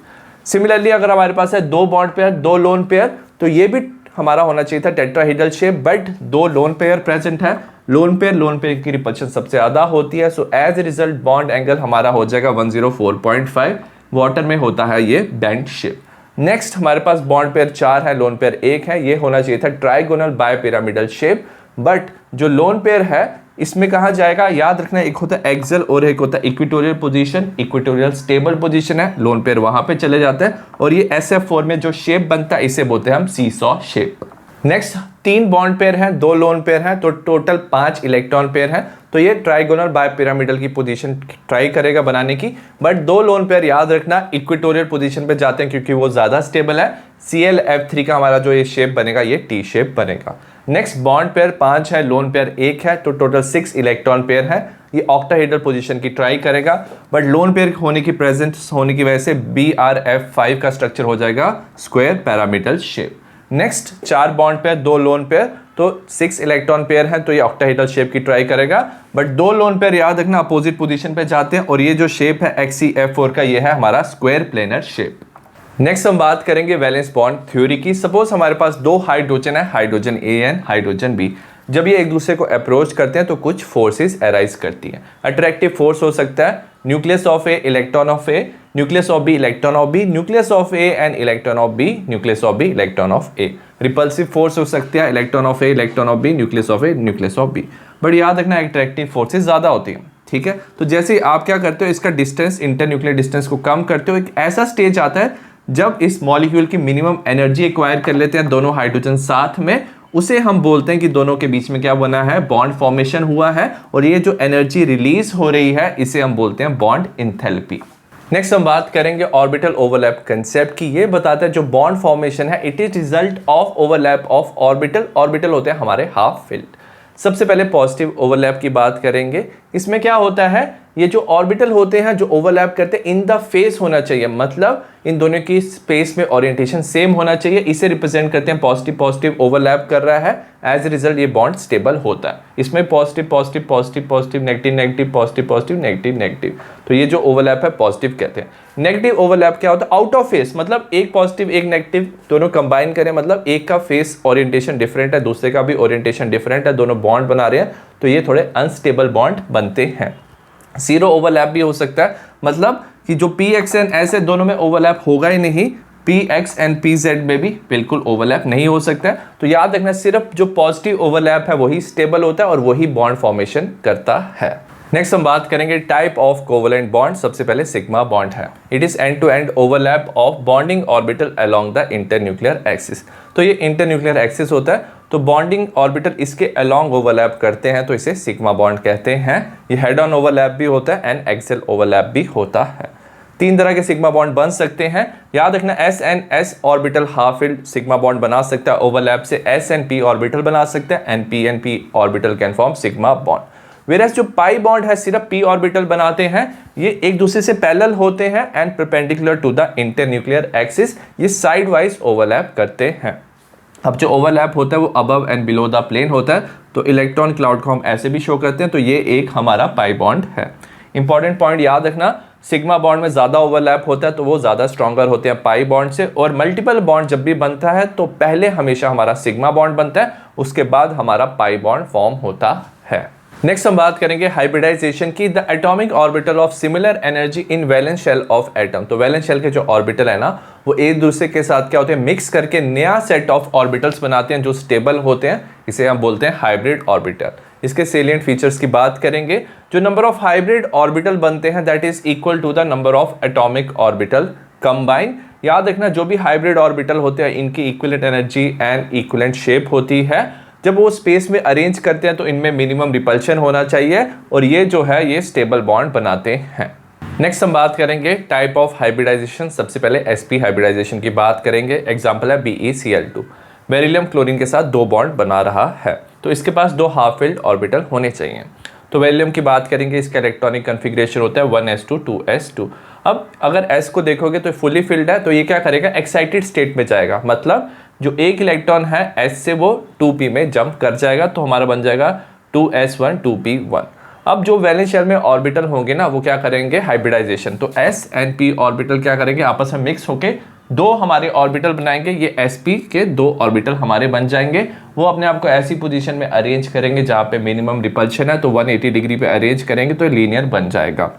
सिमिलरली अगर हमारे पास है 2 बॉन्ड पेयर 2 लोन पेयर, तो ये भी हमारा होना चाहिए था tetrahedral shape, but 2 lone pair present है, लोन पेयर की रिपल्शन सबसे ज्यादा होती है, so as a result bond angle हमारा हो जाएगा 104.5, वाटर में होता है ये बेंट शेप। नेक्स्ट हमारे पास बॉन्ड पेयर 4 है, लोन पेयर 1 है, ये होना चाहिए था ट्राइगोनल बायपिरामिडल शेप, बट जो लोन पेयर है इसमें कहा जाएगा, याद रखना एक होता है एक्सियल और एक होता है equatorial position, equatorial stable position है, लोन पेयर वहां पे चले जाते हैं, और ये SF4 में जो शेप बनता है इसे बोलते हैं हम seesaw shape. Next 3 bond pair हैं 2 लोन पेयर हैं, तो टोटल 5 इलेक्ट्रॉन पेयर हैं, तो ये ट्राइगोनल बायपिरामिडल की पोजीशन ट्राई करेगा बनाने की, बट दो लोन पेयर याद रखना इक्वेटोरियल पोजीशन पे जाते हैं क्योंकि वो ज़्यादा स्टेबल है। ClF3 का हमारा जो ये शेप बनेगा ये टी शेप बनेगा। नेक्स्ट बॉन्ड पेयर 5 है, लोन पेयर 1 है, तो टोटल 6 इलेक्ट्रॉन पेयर है। ये ऑक्टाहेड्रल पोजीशन की ट्राई करेगा, बट लोन पेयर होने की प्रेजेंस होने की वजह से BrF5 का स्ट्रक्चर हो जाएगा square pyramidal shape. Next 4 bond pair 2 lone pair, तो 6 इलेक्ट्रॉन पेयर है, तो ये ऑक्टाहेड्रल शेप की ट्राई करेगा, बट 2 लोन पेयर याद रखना अपोजिट पोजीशन पे जाते हैं और ये जो शेप है XeF4 का ये है हमारा स्क्वायर प्लेनर शेप। नेक्स्ट हम बात करेंगे वैलेंस बॉन्ड थ्योरी की। सपोज हमारे पास 2 हाइड्रोजन है, hydrogen A and hydrogen B। जब ये एक दूसरे को अप्रोच करते हैं तो कुछ फोर्सेस अराइज करती हैं। अट्रैक्टिव फोर्स हो सकता है nucleus of A electron of A, nucleus of B electron of B, nucleus of A and electron of B, nucleus of B electron of A. Repulsive force हो सकती है electron of A electron of B, nucleus of A nucleus of B. But याद रखना attractive forces ज़्यादा होती हैं, ठीक है। तो जैसे आप क्या करते हो, इसका डिस्टेंस इंटरन्यूक्लियर डिस्टेंस को कम करते हो, एक ऐसा स्टेज आता है जब इस मॉलिक्यूल की मिनिमम एनर्जी एक्वायर कर लेते हैं दोनों हाइड्रोजन साथ में, उसे हम बोलते हैं कि दोनों के बीच में क्या बना है, बॉन्ड फॉर्मेशन हुआ है, और ये जो एनर्जी रिलीज हो रही है इसे हम बोलते हैं बॉन्ड एंथैल्पी। नेक्स्ट हम बात करेंगे ऑर्बिटल ओवरलैप कंसेप्ट की। ये बताता है जो बॉन्ड फॉर्मेशन है it is result of overlap of orbital. Orbital होते हैं हमारे हाफ फिल्ड। सबसे पहले पॉजिटिव ओवरलैप की बात करेंगे। इसमें क्या होता है, ये जो ऑर्बिटल होते हैं जो ओवरलैप करते हैं इन द फेस होना चाहिए, मतलब इन दोनों की स्पेस में ओरिएंटेशन सेम होना चाहिए। इसे रिप्रेजेंट करते हैं पॉजिटिव पॉजिटिव ओवरलैप कर रहा है, एज ए रिजल्ट ये बॉन्ड स्टेबल होता है। इसमें positive positive positive positive negative negative positive positive negative negative, तो ये जो ओवरलैप है पॉजिटिव कहते हैं। नेगेटिव ओवरलैप क्या होता है, आउट ऑफ फेस, मतलब एक पॉजिटिव एक नेगेटिव दोनों कंबाइन करें, मतलब एक का फेस ओरिएंटेशन डिफरेंट है, दूसरे का भी ओरिएंटेशन डिफरेंट है, दोनों बॉन्ड बना रहे हैं, तो ये थोड़े अनस्टेबल बॉन्ड बनते हैं। जीरो ओवरलैप भी हो सकता है, मतलब कि जो PX एंड S है दोनों में ओवरलैप होगा ही नहीं, PX एंड PZ में भी बिल्कुल ओवरलैप नहीं हो सकता है। तो याद रखना सिर्फ जो पॉजिटिव ओवरलैप है वही स्टेबल होता है और वही बॉन्ड फॉर्मेशन करता है। नेक्स्ट हम बात करेंगे टाइप ऑफ कोवलेंट बॉन्ड। सबसे पहले सिग्मा बॉन्ड है। It is end to end overlap of bonding orbital along the internuclear axis. तो ये इंटरन्यूक्लियर एक्सिस होता है, तो बॉन्डिंग ऑर्बिटल इसके अलोंग ओवरलैप करते हैं, तो इसे सिग्मा बॉन्ड कहते हैं। ये हेड ऑन ओवरलैप भी होता है एंड एक्सेल ओवरलैप भी होता है। 3 तरह के सिग्मा बॉन्ड बन सकते हैं, याद रखना। S and S orbital half field sigma bond बना सकता है ओवरलैप से, S एंड P ऑर्बिटल बना सकते हैं and P and P orbital can form sigma bond. Whereas जो पाई बॉन्ड है सिर्फ P ऑर्बिटल बनाते हैं, ये एक दूसरे से पैरेलल होते हैं and perpendicular to the internuclear axis, ये साइड वाइज ओवरलैप करते हैं। अब जो ओवरलैप होता है वो above and below the plane होता है, तो इलेक्ट्रॉन क्लाउड को हम ऐसे भी शो करते हैं, तो ये एक हमारा पाई बॉन्ड है। इंपॉर्टेंट पॉइंट याद रखना, सिग्मा बॉन्ड में ज़्यादा ओवरलैप होता है तो वो ज़्यादा स्ट्रॉन्गर होते हैं पाई बॉन्ड से, और मल्टीपल बॉन्ड जब भी बनता है तो पहले हमेशा हमारा सिग्मा बॉन्ड बनता है, उसके बाद हमारा पाई बॉन्ड फॉर्म होता है। नेक्स्ट हम बात करेंगे हाइब्रिडाइजेशन की। The atomic orbital of similar energy in valence shell of atom. तो वैलेंस शेल के जो ऑर्बिटल है ना, वो एक दूसरे के साथ क्या होते हैं, मिक्स करके नया सेट ऑफ ऑर्बिटल्स बनाते हैं जो स्टेबल होते हैं, इसे हम बोलते हैं हाइब्रिड ऑर्बिटल। इसके सेलिएंट फीचर्स की बात करेंगे। जो नंबर ऑफ हाइब्रिड ऑर्बिटल बनते हैं that is equal to the number of atomic orbital combine. याद रखना जो भी हाइब्रिड ऑर्बिटल होते हैं इनकी equivalent energy and equivalent shape होती है। जब वो स्पेस में अरेंज करते हैं तो इनमें मिनिमम रिपल्शन होना चाहिए, और ये जो है ये स्टेबल बॉन्ड बनाते हैं। नेक्स्ट हम बात करेंगे टाइप ऑफ हाइब्रिडाइजेशन। सबसे पहले sp हाइब्रिडाइजेशन की बात करेंगे। एग्जांपल है BeCl2। बेरिलियम क्लोरीन के साथ 2 बॉन्ड बना रहा है, तो इसके पास 2 हाफ फिल्ड ऑर्बिटल होने चाहिए। तो बेरिलियम की बात करेंगे, इसका इलेक्ट्रॉनिक कन्फिग्रेशन होता है 1s2 2s2। अब अगर s को देखोगे तो फुली फिल्ड है, तो ये क्या करेगा, एक्साइटेड स्टेट में जाएगा, मतलब जो एक इलेक्ट्रॉन है s से वो 2p में जंप कर जाएगा, तो हमारा बन जाएगा 2s1 2p1। अब जो वैलेंस शेल में ऑर्बिटल होंगे ना वो क्या करेंगे, हाइब्रिडाइजेशन, तो s एंड p ऑर्बिटल क्या करेंगे, आपस में मिक्स होके 2 हमारे ऑर्बिटल बनाएंगे। ये sp के 2 ऑर्बिटल हमारे बन जाएंगे। वो अपने आप को ऐसी पोजीशन में अरेंज करेंगे जहाँ पे मिनिमम रिपल्शन है, तो 180 डिग्री पे अरेंज करेंगे तो लीनियर बन जाएगा।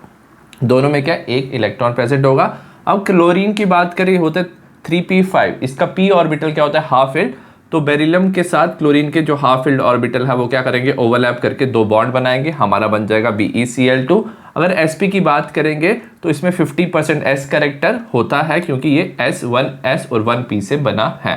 दोनों में क्या एक इलेक्ट्रॉन प्रेजेंट होगा। अब क्लोरीन की बात करें होता है 3p5, इसका p ऑर्बिटल क्या होता है, हाफ फील्ड। तो बेरिलियम के साथ क्लोरीन के जो हाफ फील्ड ऑर्बिटल है वो क्या करेंगे, ओवरलैप करके 2 बॉन्ड बनाएंगे, हमारा बन जाएगा BeCl2। अगर sp की बात करेंगे तो इसमें 50% s कैरेक्टर होता है क्योंकि ये s 1s और 1p से बना है।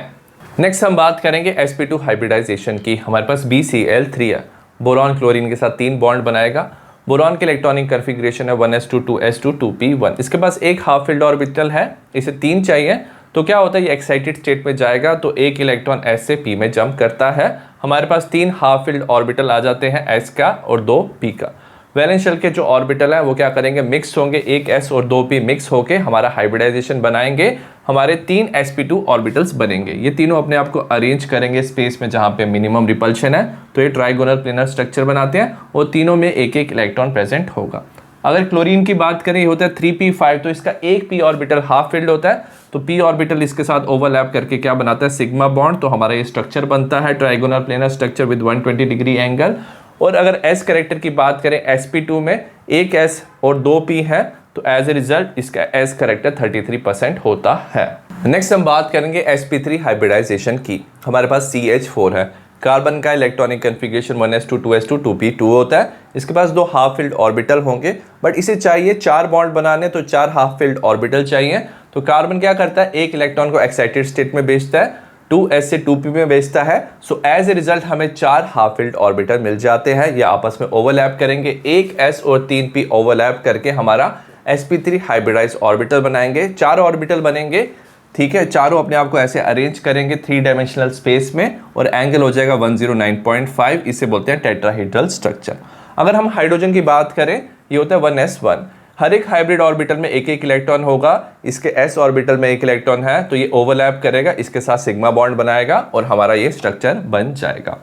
नेक्स्ट हम बात करेंगे sp2 हाइब्रिडाइजेशन की। हमारे पास BCl3 है, बोरॉन क्लोरीन के साथ 3 बॉन्ड बनाएगा। बोरॉन के इलेक्ट्रॉनिक कन्फिग्रेशन है 1s2 2s2 2p1। इसके पास एक हाफ फिल्ड ऑर्बिटल है, इसे 3 चाहिए, तो क्या होता है ये एक्साइटेड स्टेट में जाएगा तो एक इलेक्ट्रॉन s से p में जंप करता है। हमारे पास 3 हाफ फिल्ड ऑर्बिटल आ जाते हैं s का और 2 p का। वैलेंस शेल के जो ऑर्बिटल है वो क्या करेंगे, मिक्स होंगे, एक s और 2 p मिक्स होके हमारा हाइब्रिडाइजेशन बनाएंगे, हमारे 3 sp2 ऑर्बिटल्स बनेंगे। ये तीनों अपने आप को अरेंज करेंगे स्पेस में जहां पे मिनिमम रिपल्शन है, तो ये ट्राइगोनल प्लेनर स्ट्रक्चर बनाते हैं और तीनों में एक एक इलेक्ट्रॉन प्रेजेंट होगा। अगर क्लोरीन की बात करें, ये होता है 3p5, तो इसका एक p ऑर्बिटल हाफ फिल्ड होता है, तो p ऑर्बिटल इसके साथ ओवरलैप करके क्या बनाता है, सिग्मा बॉन्ड, तो हमारा ये स्ट्रक्चर बनता है trigonal planar structure with 120 degree angle. और अगर s कैरेक्टर की बात करें, sp2 में एक s और 2 p है, तो एज ए रिजल्ट इसका s कैरेक्टर 33% होता है। नेक्स्ट हम बात करेंगे sp3 हाइब्रिडाइजेशन की। हमारे पास CH4 है, कार्बन का electronic configuration 1s2 2s2 2p2 होता है। इसके पास 2 हाफ फिल्ड ऑर्बिटल होंगे, बट इसे चाहिए 4 बॉन्ड बनाने, तो 4 हाफ फिल्ड ऑर्बिटल चाहिए। तो कार्बन क्या करता है, एक इलेक्ट्रॉन को एक्साइटेड स्टेट में भेजता है, 2s से 2p में भेजता है। सो एज ए रिजल्ट हमें 4 हाफ फिल्ड ऑर्बिटल मिल जाते हैं, ये आपस में ओवरलैप करेंगे, एक s और 3p ओवरलैप करके हमारा sp3 हाइब्रिडाइज ऑर्बिटल बनाएंगे। 4 ऑर्बिटल बनेंगे, ठीक है, चारों अपने आप को ऐसे अरेंज करेंगे 3 डायमेंशनल स्पेस में और एंगल हो जाएगा 109.5, इसे बोलते हैं टेट्राहेड्रल स्ट्रक्चर। अगर हम हाइड्रोजन की बात करें, ये होता है 1s1। हर एक हाइब्रिड ऑर्बिटल में एक एक इलेक्ट्रॉन होगा, इसके s ऑर्बिटल में एक इलेक्ट्रॉन है, तो ये ओवरलैप करेगा, इसके साथ सिग्मा बॉन्ड बनाएगा और हमारा ये स्ट्रक्चर बन जाएगा।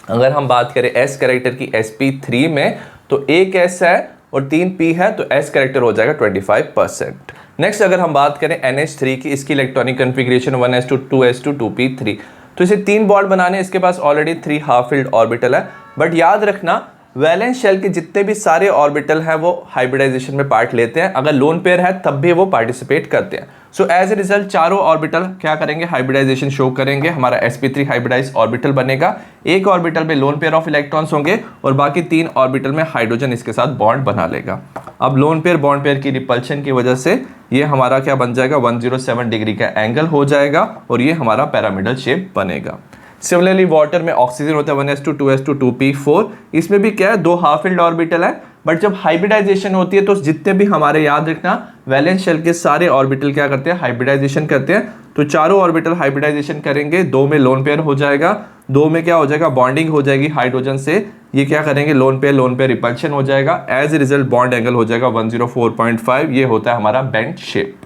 अगर हम बात करें s कैरेक्टर की sp3 में, तो एक s है और 3 p है, तो s कैरेक्टर हो जाएगा 25%। नेक्स्ट अगर हम बात करें NH3 की, इसकी electronic configuration 1s2 2s2 2p3, तो इसे 3 बॉन्ड बनाने, इसके पास ऑलरेडी 3 हाफ फिल्ड ऑर्बिटल है। बट याद रखना, वैलेंस शेल के जितने भी सारे ऑर्बिटल हैं वो हाइब्रिडाइजेशन में पार्ट लेते हैं, अगर लोन पेयर है तब भी वो पार्टिसिपेट करते हैं। सो एज ए रिजल्ट चारों ऑर्बिटल क्या करेंगे, हाइब्रिडाइजेशन शो करेंगे, हमारा sp3 हाइब्रिडाइज ऑर्बिटल बनेगा। एक ऑर्बिटल पे लोन पेयर ऑफ इलेक्ट्रॉन्स होंगे और बाकी 3 ऑर्बिटल में हाइड्रोजन इसके साथ बॉन्ड बना लेगा। अब लोन पेयर बॉन्ड पेयर की रिपल्शन की वजह से ये हमारा क्या बन जाएगा, 107 डिग्री का एंगल हो जाएगा और ये हमारा पैरामिडल शेप बनेगा। सिमिलरली वाटर में ऑक्सीजन होता है 1s2 2s2 2p4, इसमें भी क्या है, 2 हाफ फिल्ड ऑर्बिटल है। बट जब हाइब्रिडाइजेशन होती है तो जितने भी हमारे, याद रखना, वैलेंस शेल के सारे ऑर्बिटल क्या करते हैं, हाइब्रिडाइजेशन करते हैं। तो चारों ऑर्बिटल हाइब्रिडाइजेशन करेंगे, 2 में लोन पेयर हो जाएगा, 2 में क्या हो जाएगा, बॉन्डिंग हो जाएगी हाइड्रोजन से, ये क्या करेंगे, लोन पेयर रिपल्शन हो जाएगा। As a result bond angle हो जाएगा 104.5, ये होता है हमारा बेंट शेप।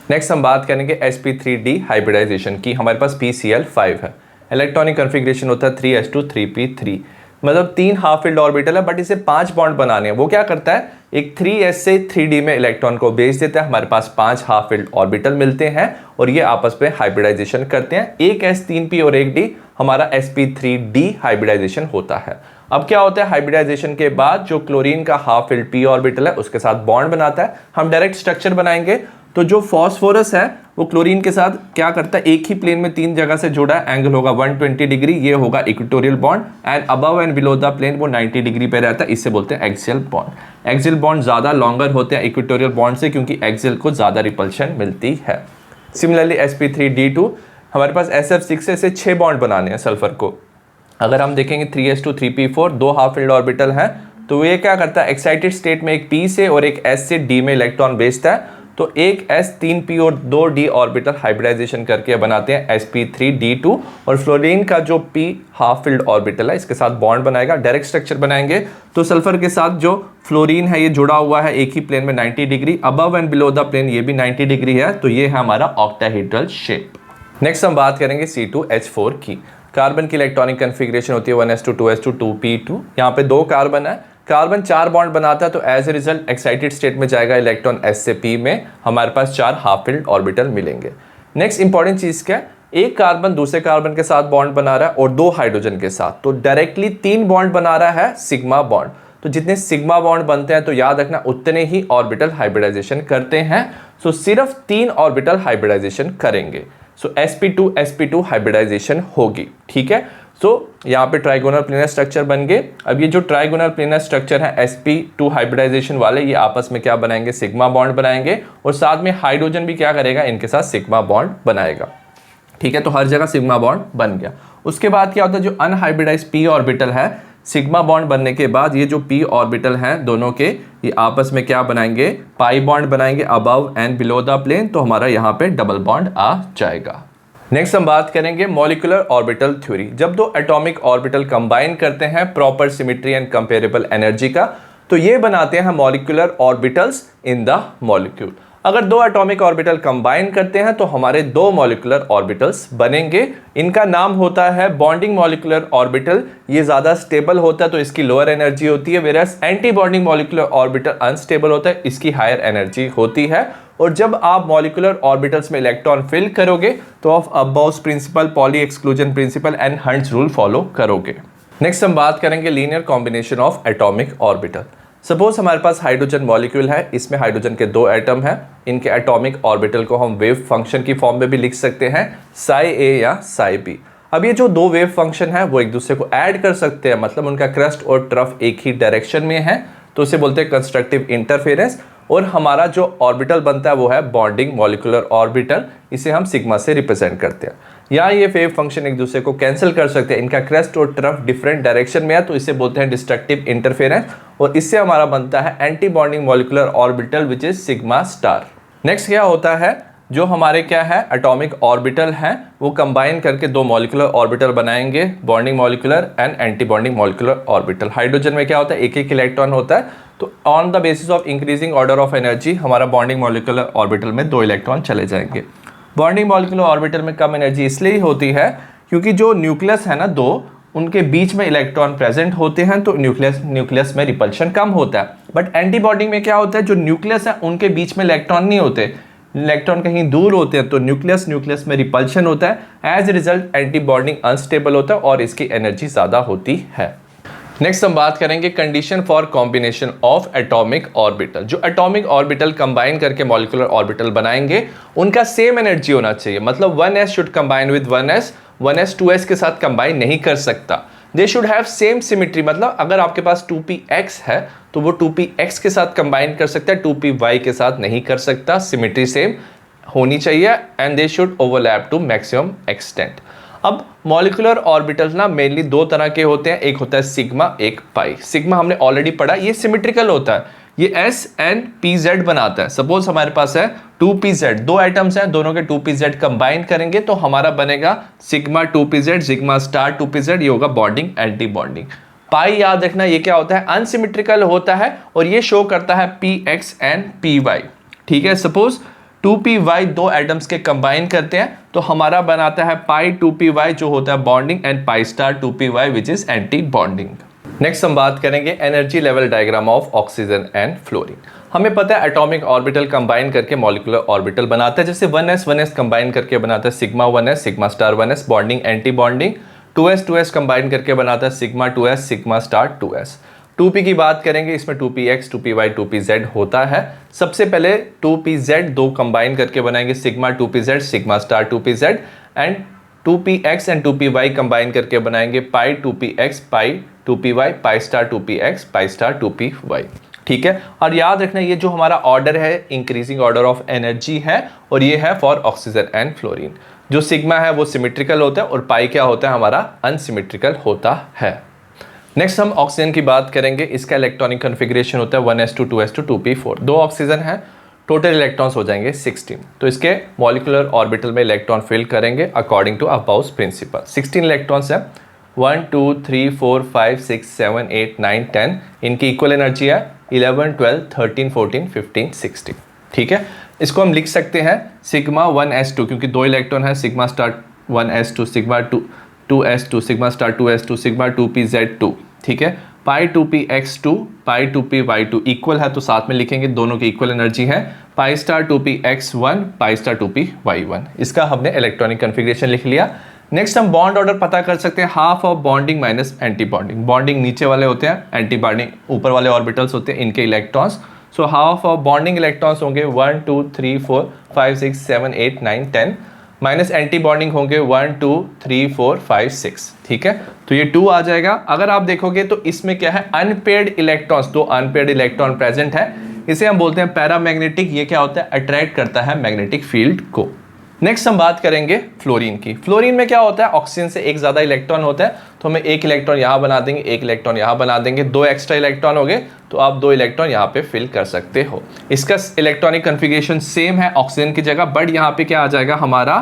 नेक्स्ट हम बात करेंगे sp3d हाइब्रिडाइजेशन की। हमारे पास PCl5 है, इलेक्ट्रॉनिक कन्फिग्रेशन होता है 3s2 3p3, मतलब 3 हाफ फिल्ड ऑर्बिटल है, बट इसे 5 बॉन्ड बनाने हैं। वो क्या करता है, एक 3s से 3d में इलेक्ट्रॉन को भेज देता है, हमारे पास 5 हाफ फिल्ड ऑर्बिटल मिलते हैं और ये आपस में हाइब्रिडाइजेशन करते हैं। एक s 3p और एक d, हमारा sp3d हाइब्रिडाइजेशन होता है। अब क्या होता है, हाइब्रिडाइजेशन के बाद जो क्लोरीन का हाफ फिल्ड p ऑर्बिटल है उसके साथ बॉन्ड बनाता है। हम डायरेक्ट स्ट्रक्चर बनाएंगे, तो जो फॉस्फोरस है वो क्लोरीन के साथ क्या करता है, एक ही प्लेन में 3 जगह से जुड़ा है, एंगल होगा 120 डिग्री, ये होगा equatorial bond, and above and below the plane वो 90 डिग्री पे रहता है, इससे बोलते हैं एक्सियल बॉन्ड। एक्सियल बॉन्ड ज्यादा लॉन्गर होते हैं इक्वेटोरियल बॉन्ड से, क्योंकि एक्सियल को ज्यादा रिपल्शन मिलती है। सिमिलरली sp3d2, हमारे पास sf6 से 6 बॉन्ड बनाने हैं सल्फर को। अगर हम देखेंगे 3s2 3p4, 2 half filled orbital है, तो ये क्या करता है, एक्साइटेड स्टेट में एक p से और एक s से d में इलेक्ट्रॉन भेजता है, तो एक s 3p और 2d ऑर्बिटल हाइब्रिडाइजेशन करके बनाते हैं sp3d2, और फ्लोरीन का जो p हाफ फिल्ड ऑर्बिटल है इसके साथ बॉन्ड बनाएगा, डायरेक्ट स्ट्रक्चर बनाएंगे। तो सल्फर के साथ जो फ्लोरीन है ये जुड़ा हुआ है एक ही प्लेन में 90 degree, above and below the plane ये भी 90 डिग्री है, तो ये है हमारा ऑक्टाहेड्रल शेप। नेक्स्ट हम बात करेंगे C2H4 की। कार्बन की इलेक्ट्रॉनिक कन्फिग्रेशन होती है 1s2 2s2 2p2, यहाँ पे 2 कार्बन है, कार्बन 4 बॉन्ड बनाता है, तो as a result excited state में जाएगा इलेक्ट्रॉन s से p में, हमारे पास 4 हाफ फिल्ड ऑर्बिटल मिलेंगे। नेक्स्ट इंपॉर्टेंट चीज क्या है, एक कार्बन दूसरे कार्बन के साथ बॉन्ड बना रहा है और 2 हाइड्रोजन के साथ, तो डायरेक्टली 3 बॉन्ड बना रहा है सिग्मा बॉन्ड। तो जितने सिग्मा बॉन्ड बनते हैं तो याद रखना उतने ही ऑर्बिटल हाइब्रिडाइजेशन करते हैं, सो सिर्फ 3 ऑर्बिटल हाइब्रिडाइजेशन करेंगे। सो sp2 हाइब्रिडाइजेशन होगी, ठीक है। सो यहाँ पे ट्राइगोनल प्लेनर स्ट्रक्चर बन गए। अब ये जो ट्राइगोनल प्लेनर स्ट्रक्चर है sp2 हाइब्रिडाइजेशन वाले, ये आपस में क्या बनाएंगे, सिग्मा बॉन्ड बनाएंगे, और साथ में हाइड्रोजन भी क्या करेगा, इनके साथ सिग्मा बॉन्ड बनाएगा, ठीक है। तो हर जगह सिग्मा बॉन्ड बन गया। उसके बाद क्या होता है, जो अनहाइब्रिडाइज p ऑर्बिटल है, सिग्मा बॉन्ड बनने के बाद ये जो p ऑर्बिटल हैं दोनों के, ये आपस में क्या बनाएंगे, पाई बॉन्ड बनाएंगे above and below the plane, तो हमारा यहाँ पे डबल बॉन्ड आ जाएगा। नेक्स्ट हम बात करेंगे मॉलिक्यूलर ऑर्बिटल थ्योरी। जब दो एटॉमिक ऑर्बिटल कंबाइन करते हैं proper symmetry and comparable energy का, तो ये बनाते हैं molecular orbitals in the molecule. अगर दो एटॉमिक ऑर्बिटल कंबाइन करते हैं तो हमारे दो मॉलिक्यूलर ऑर्बिटल्स बनेंगे। इनका नाम होता है बॉन्डिंग मॉलिक्यूलर ऑर्बिटल। ये ज़्यादा स्टेबल होता है तो इसकी लोअर एनर्जी होती है, versus anti bonding molecular orbital unstable होता है, इसकी हायर एनर्जी होती है। और जब आप मॉलिक्यूलर ऑर्बिटल्स में इलेक्ट्रॉन फिल करोगे तो आप aufbau principle, Pauli exclusion principle and Hund's rule follow करोगे। नेक्स्ट हम बात करेंगे linear combination of atomic orbital. Suppose हमारे पास हाइड्रोजन मॉलिक्यूल है, इसमें हाइड्रोजन के दो एटम हैं। इनके एटॉमिक ऑर्बिटल को हम वेव फंक्शन की फॉर्म में भी लिख सकते हैं, साई ए या साई बी। अब ये जो दो वेव फंक्शन है वो एक दूसरे को ऐड कर सकते हैं, मतलब उनका क्रस्ट और ट्रफ एक ही डायरेक्शन में है, तो उसे बोलते हैं कंस्ट्रक्टिव इंटरफेरेंस। और हमारा जो ऑर्बिटल बनता है वो है बॉन्डिंग मॉलिक्यूलर ऑर्बिटल, इसे हम सिग्मा से रिप्रेजेंट करते हैं। या ये वेव फंक्शन एक दूसरे को कैंसिल कर सकते हैं, इनका क्रेस्ट और ट्रफ डिफरेंट डायरेक्शन में है, तो इसे बोलते हैं डिस्ट्रक्टिव इंटरफेरेंस। और इससे हमारा बनता है anti bonding molecular orbital which is sigma star. Next क्या होता है, जो हमारे क्या है एटॉमिक ऑर्बिटल हैं वो कंबाइन करके दो मॉलिक्यूलर ऑर्बिटल बनाएंगे, bonding molecular and anti bonding molecular orbital. Hydrogen में क्या होता है, एक एक इलेक्ट्रॉन होता है, तो on the basis of increasing order of energy हमारा बॉन्डिंग मॉलिक्यूलर ऑर्बिटल में दो इलेक्ट्रॉन चले जाएंगे। बॉन्डिंग मॉलिक्यूलर ऑर्बिटल में कम एनर्जी इसलिए होती है क्योंकि जो न्यूक्लियस है ना दो, उनके बीच में इलेक्ट्रॉन प्रेजेंट होते हैं, तो न्यूक्लियस में रिपल्शन कम होता है। बट एंटी बॉन्डिंग में क्या होता है, जो न्यूक्लियस है उनके बीच में इलेक्ट्रॉन नहीं होते, इलेक्ट्रॉन कहीं दूर होते हैं, तो न्यूक्लियस में रिपल्शन होता है। As a result anti bonding unstable होता है और इसकी एनर्जी ज़्यादा होती है। नेक्स्ट हम बात करेंगे condition for combination of atomic orbital. जो एटॉमिक ऑर्बिटल कंबाइन करके मॉलिक्यूलर ऑर्बिटल बनाएंगे उनका सेम एनर्जी होना चाहिए, मतलब 1s should combine with 1s, 1s 2s के साथ कंबाइन नहीं कर सकता। They should have same symmetry, मतलब अगर आपके पास 2px है तो वो 2px के साथ कंबाइन कर सकता है, 2py के साथ नहीं कर सकता। सिमेट्री सेम होनी चाहिए and they should overlap to maximum extent. अब मॉलिक्यूलर ऑर्बिटल्स ना मेनली दो तरह के होते हैं, एक होता है सिग्मा, एक पाई। सिग्मा हमने ऑलरेडी पढ़ा, ये सिमेट्रिकल होता है, ये s and pz बनाता है। सपोज हमारे पास है 2pz, दो एटम्स हैं, दोनों के 2pz कंबाइन करेंगे तो हमारा बनेगा sigma 2pz, sigma star 2pz, ये होगा बॉन्डिंग एंटी बॉन्डिंग। पाई याद रखना ये क्या होता है, अनसिमेट्रिकल होता है और ये शो करता है px एंड py। ठीक है, सपोज 2py दो एटम्स के कंबाइन करते हैं तो हमारा बनाता है पाई 2py जो होता है bonding and pi star 2py which is anti bonding. Next हम बात करेंगे energy level diagram of oxygen and fluorine. हमें पता है एटॉमिक ऑर्बिटल कंबाइन करके मॉलिक्यूलर ऑर्बिटल बनाता है, जैसे 1s कंबाइन करके बनाता है sigma 1s, sigma star 1s, bonding anti bonding. 2s combine करके बनाता है sigma 2s, sigma star 2s। 2p की बात करेंगे, इसमें 2px, 2py, 2pz होता है। सबसे पहले 2pz दो कंबाइन करके बनाएंगे sigma 2pz, sigma star 2pz and 2px and 2py combine करके बनाएंगे पाई 2px, पाई 2py, pi star 2px, pi star 2py। ठीक है, और याद रखना ये जो हमारा ऑर्डर है इंक्रीजिंग ऑर्डर ऑफ एनर्जी है और ये है फॉर ऑक्सीजन एंड फ्लोरीन। जो सिग्मा है वो सिमेट्रिकल होता है और पाई क्या होता है हमारा अनसिमेट्रिकल होता है। नेक्स्ट हम ऑक्सीजन की बात करेंगे, इसका इलेक्ट्रॉनिक कॉन्फ़िगरेशन होता है 1s2 2s2 2p4। दो ऑक्सीजन है, टोटल इलेक्ट्रॉन्स हो जाएंगे 16। तो इसके मॉलिक्यूलर ऑर्बिटल में इलेक्ट्रॉन फिल करेंगे अकॉर्डिंग टू अबाउस प्रिंसिपल। 16 इलेक्ट्रॉन्स हैं, 1 2 3 4 5 6 7 8 9 10। इनकी इक्वल एनर्जी है 11 12 13 14 15 16। ठीक है, इसको हम लिख सकते हैं सिग्मा 1s2, क्योंकि दो इलेक्ट्रॉन है, sigma star 1s2, sigma 2s2, sigma star 2s2, sigma 2pz2। ठीक है, पाई 2px2, पाई 2py2 इक्वल है तो साथ में लिखेंगे, दोनों की इक्वल एनर्जी है। Pi star 2px1, pi star 2py1। इसका हमने इलेक्ट्रॉनिक कॉन्फ़िगरेशन लिख लिया। नेक्स्ट हम बॉन्ड ऑर्डर पता कर सकते हैं, half of bonding minus anti bonding. Bonding नीचे वाले होते हैं, एंटी बॉन्डिंग ऊपर वाले ऑर्बिटल्स होते हैं, इनके electrons. So half of bonding electrons होंगे 1 2 3 4 5 6 7 8 9 10, माइनस एंटी बॉन्डिंग होंगे 1 2 3 4 5 6। ठीक है, तो ये 2 आ जाएगा। अगर आप देखोगे तो इसमें क्या है, अनपेयर्ड इलेक्ट्रॉन्स, दो अनपेयर्ड इलेक्ट्रॉन प्रेजेंट है, इसे हम बोलते हैं पैरामैग्नेटिक। ये क्या होता है, अट्रैक्ट करता है मैग्नेटिक फील्ड को। नेक्स्ट हम बात करेंगे फ्लोरीन की। फ्लोरीन में क्या होता है, ऑक्सीजन से एक ज़्यादा इलेक्ट्रॉन होता है, तो हमें एक इलेक्ट्रॉन यहाँ बना देंगे, एक इलेक्ट्रॉन यहाँ बना देंगे, दो एक्स्ट्रा इलेक्ट्रॉन हो गए, तो आप दो इलेक्ट्रॉन यहाँ पे फिल कर सकते हो। इसका इलेक्ट्रॉनिक कन्फिगरेशन सेम है ऑक्सीजन की जगह, बट यहाँ पे क्या आ जाएगा हमारा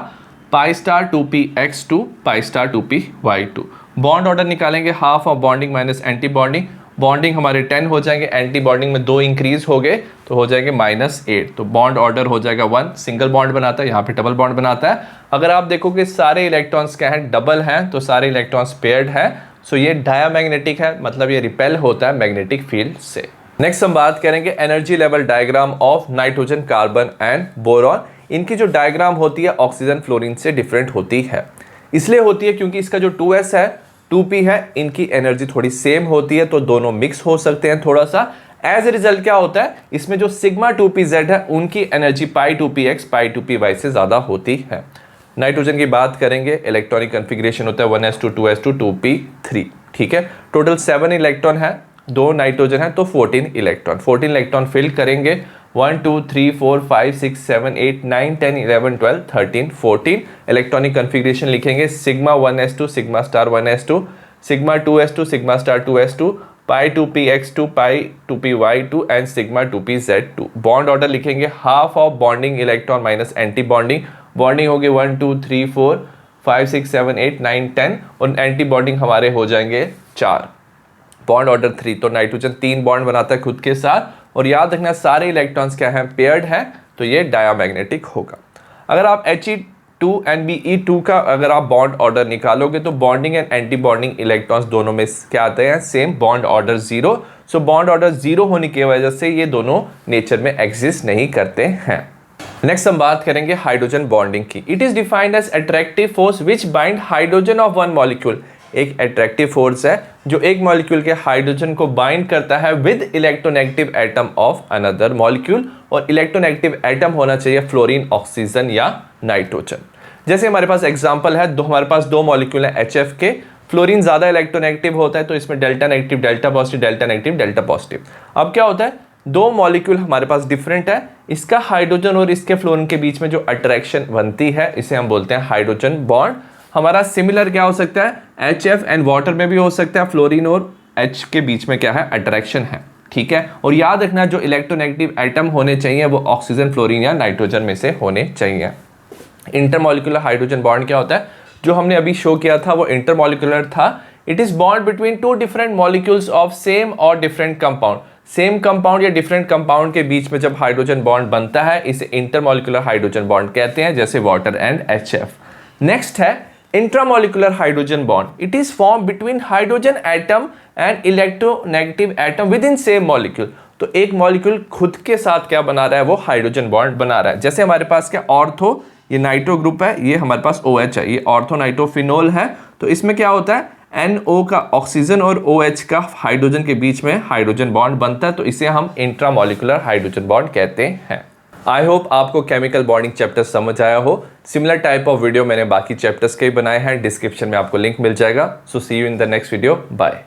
π*2px2 π*2py2। बॉन्ड ऑर्डर निकालेंगे, half of bonding minus anti bonding, bonding हमारे 10 हो जाएंगे, एंटी बॉन्डिंग में 2 इंक्रीज हो गए तो हो जाएंगे -8, तो बॉन्ड ऑर्डर हो जाएगा 1। सिंगल बॉन्ड बनाता है, यहाँ पे डबल बॉन्ड बनाता है। अगर आप देखोगे सारे इलेक्ट्रॉन्स क्या हैं, डबल हैं, तो सारे इलेक्ट्रॉन्स पेयर्ड हैं, सो ये डायमैग्नेटिक है, मतलब ये रिपेल होता है मैग्नेटिक फील्ड से। नेक्स्ट हम बात करेंगे energy level diagram of nitrogen, carbon and boron. इनकी जो डायग्राम होती है ऑक्सीजन फ्लोरीन से डिफरेंट होती है, इसलिए होती है क्योंकि इसका जो 2s है 2p है, इनकी एनर्जी थोड़ी सेम होती है, तो दोनों मिक्स हो सकते हैं थोड़ा सा। एज ए रिजल्ट क्या होता है, इसमें जो सिग्मा 2pz है उनकी एनर्जी π2px π2py से ज्यादा होती है। नाइट्रोजन की बात करेंगे, इलेक्ट्रॉनिक कन्फिग्रेशन होता है 1s2 2s2 2p3, ठीक है। टोटल 7 इलेक्ट्रॉन है, 2 नाइट्रोजन है, तो 14 इलेक्ट्रॉन फिल करेंगे। 1 2 3 4 5 6 7 8 9 10 11 12 13 14 इलेक्ट्रॉनिक कन्फिग्रेशन लिखेंगे, sigma 1s2 sigma star 1s2 sigma 2s2 sigma star 2s2 π2px2 π2py2 and sigma 2pz2। Bond order लिखेंगे, half of bonding electron minus anti bonding, bonding होगी 1 2 3 4 5 6 7 8 9 10 और anti bonding हमारे हो जाएंगे 4। Bond order 3, तो nitrogen 3 bond बनाता है खुद के साथ, और याद रखना सारे इलेक्ट्रॉन्स क्या हैं, पेयर्ड है, तो ये डायमैग्नेटिक होगा। अगर आप He2 and Be2 का अगर आप बॉन्ड ऑर्डर निकालोगे तो bonding and anti bonding electrons दोनों में क्या आते हैं, same, bond order 0। So bond order 0 होने की वजह से ये दोनों नेचर में एग्जिस्ट नहीं करते हैं। नेक्स्ट हम बात करेंगे हाइड्रोजन बॉन्डिंग की। It is defined as attractive force which bind hydrogen of one molecule. एक अट्रैक्टिव फोर्स है जो एक मॉलिक्यूल के हाइड्रोजन को बाइंड करता है with electronegative atom of another molecule, और इलेक्ट्रोनेगेटिव एटम होना चाहिए फ्लोरीन, ऑक्सीजन या नाइट्रोजन। जैसे हमारे पास एग्जांपल है, हमारे पास 2 मॉलिक्यूल है HF के, फ्लोरीन ज्यादा इलेक्ट्रोनेगेटिव होता है, तो इसमें delta negative delta positive delta negative delta positive. अब क्या होता है, 2 मॉलिक्यूल हमारे पास डिफरेंट है, इसका हाइड्रोजन और इसके फ्लोरीन के बीच में जो अट्रैक्शन बनती है इसे हम बोलते हैं हाइड्रोजन बॉन्ड। हमारा सिमिलर क्या हो सकता है, HF एंड वाटर में भी हो सकता है, फ्लोरीन और H के बीच में क्या है, अट्रैक्शन है, ठीक है। और याद रखना जो इलेक्ट्रोनेगेटिव एटम होने चाहिए वो ऑक्सीजन, फ्लोरीन या नाइट्रोजन में से होने चाहिए। इंटरमॉलिक्यूलर हाइड्रोजन बॉन्ड क्या होता है, जो हमने अभी शो किया था वो इंटरमॉलिक्यूलर था। It is bond between 2 different molecules of same और डिफरेंट कंपाउंड। सेम कंपाउंड या डिफरेंट कंपाउंड के बीच में जब हाइड्रोजन बॉन्ड बनता है इसे इंटरमॉलिक्यूलर हाइड्रोजन बॉन्ड कहते हैं, जैसे वाटर एंड HF। नेक्स्ट है intramolecular hydrogen bond. It is form between hydrogen atom and electronegative atom with in same molecule. तो एक मॉलिक्यूल खुद के साथ क्या बना रहा है, वो हाइड्रोजन बॉन्ड बना रहा है। जैसे हमारे पास क्या ऑर्थो, ये नाइट्रो ग्रुप है, ये हमारे पास OH है, ये ऑर्थो नाइट्रोफिनोल है। तो इसमें क्या होता है, NO का ऑक्सीजन और OH का हाइड्रोजन के बीच में हाइड्रोजन बॉन्ड बनता है, तो इसे हम इंट्रामॉलिक्यूलर हाइड्रोजन बॉन्ड कहते हैं। आई होप आपको केमिकल बॉन्डिंग चैप्टर समझ आया हो। सिमिलर टाइप ऑफ वीडियो मैंने बाकी चैप्टर्स के बनाए हैं, डिस्क्रिप्शन में आपको लिंक मिल जाएगा। So see you in the next video, bye.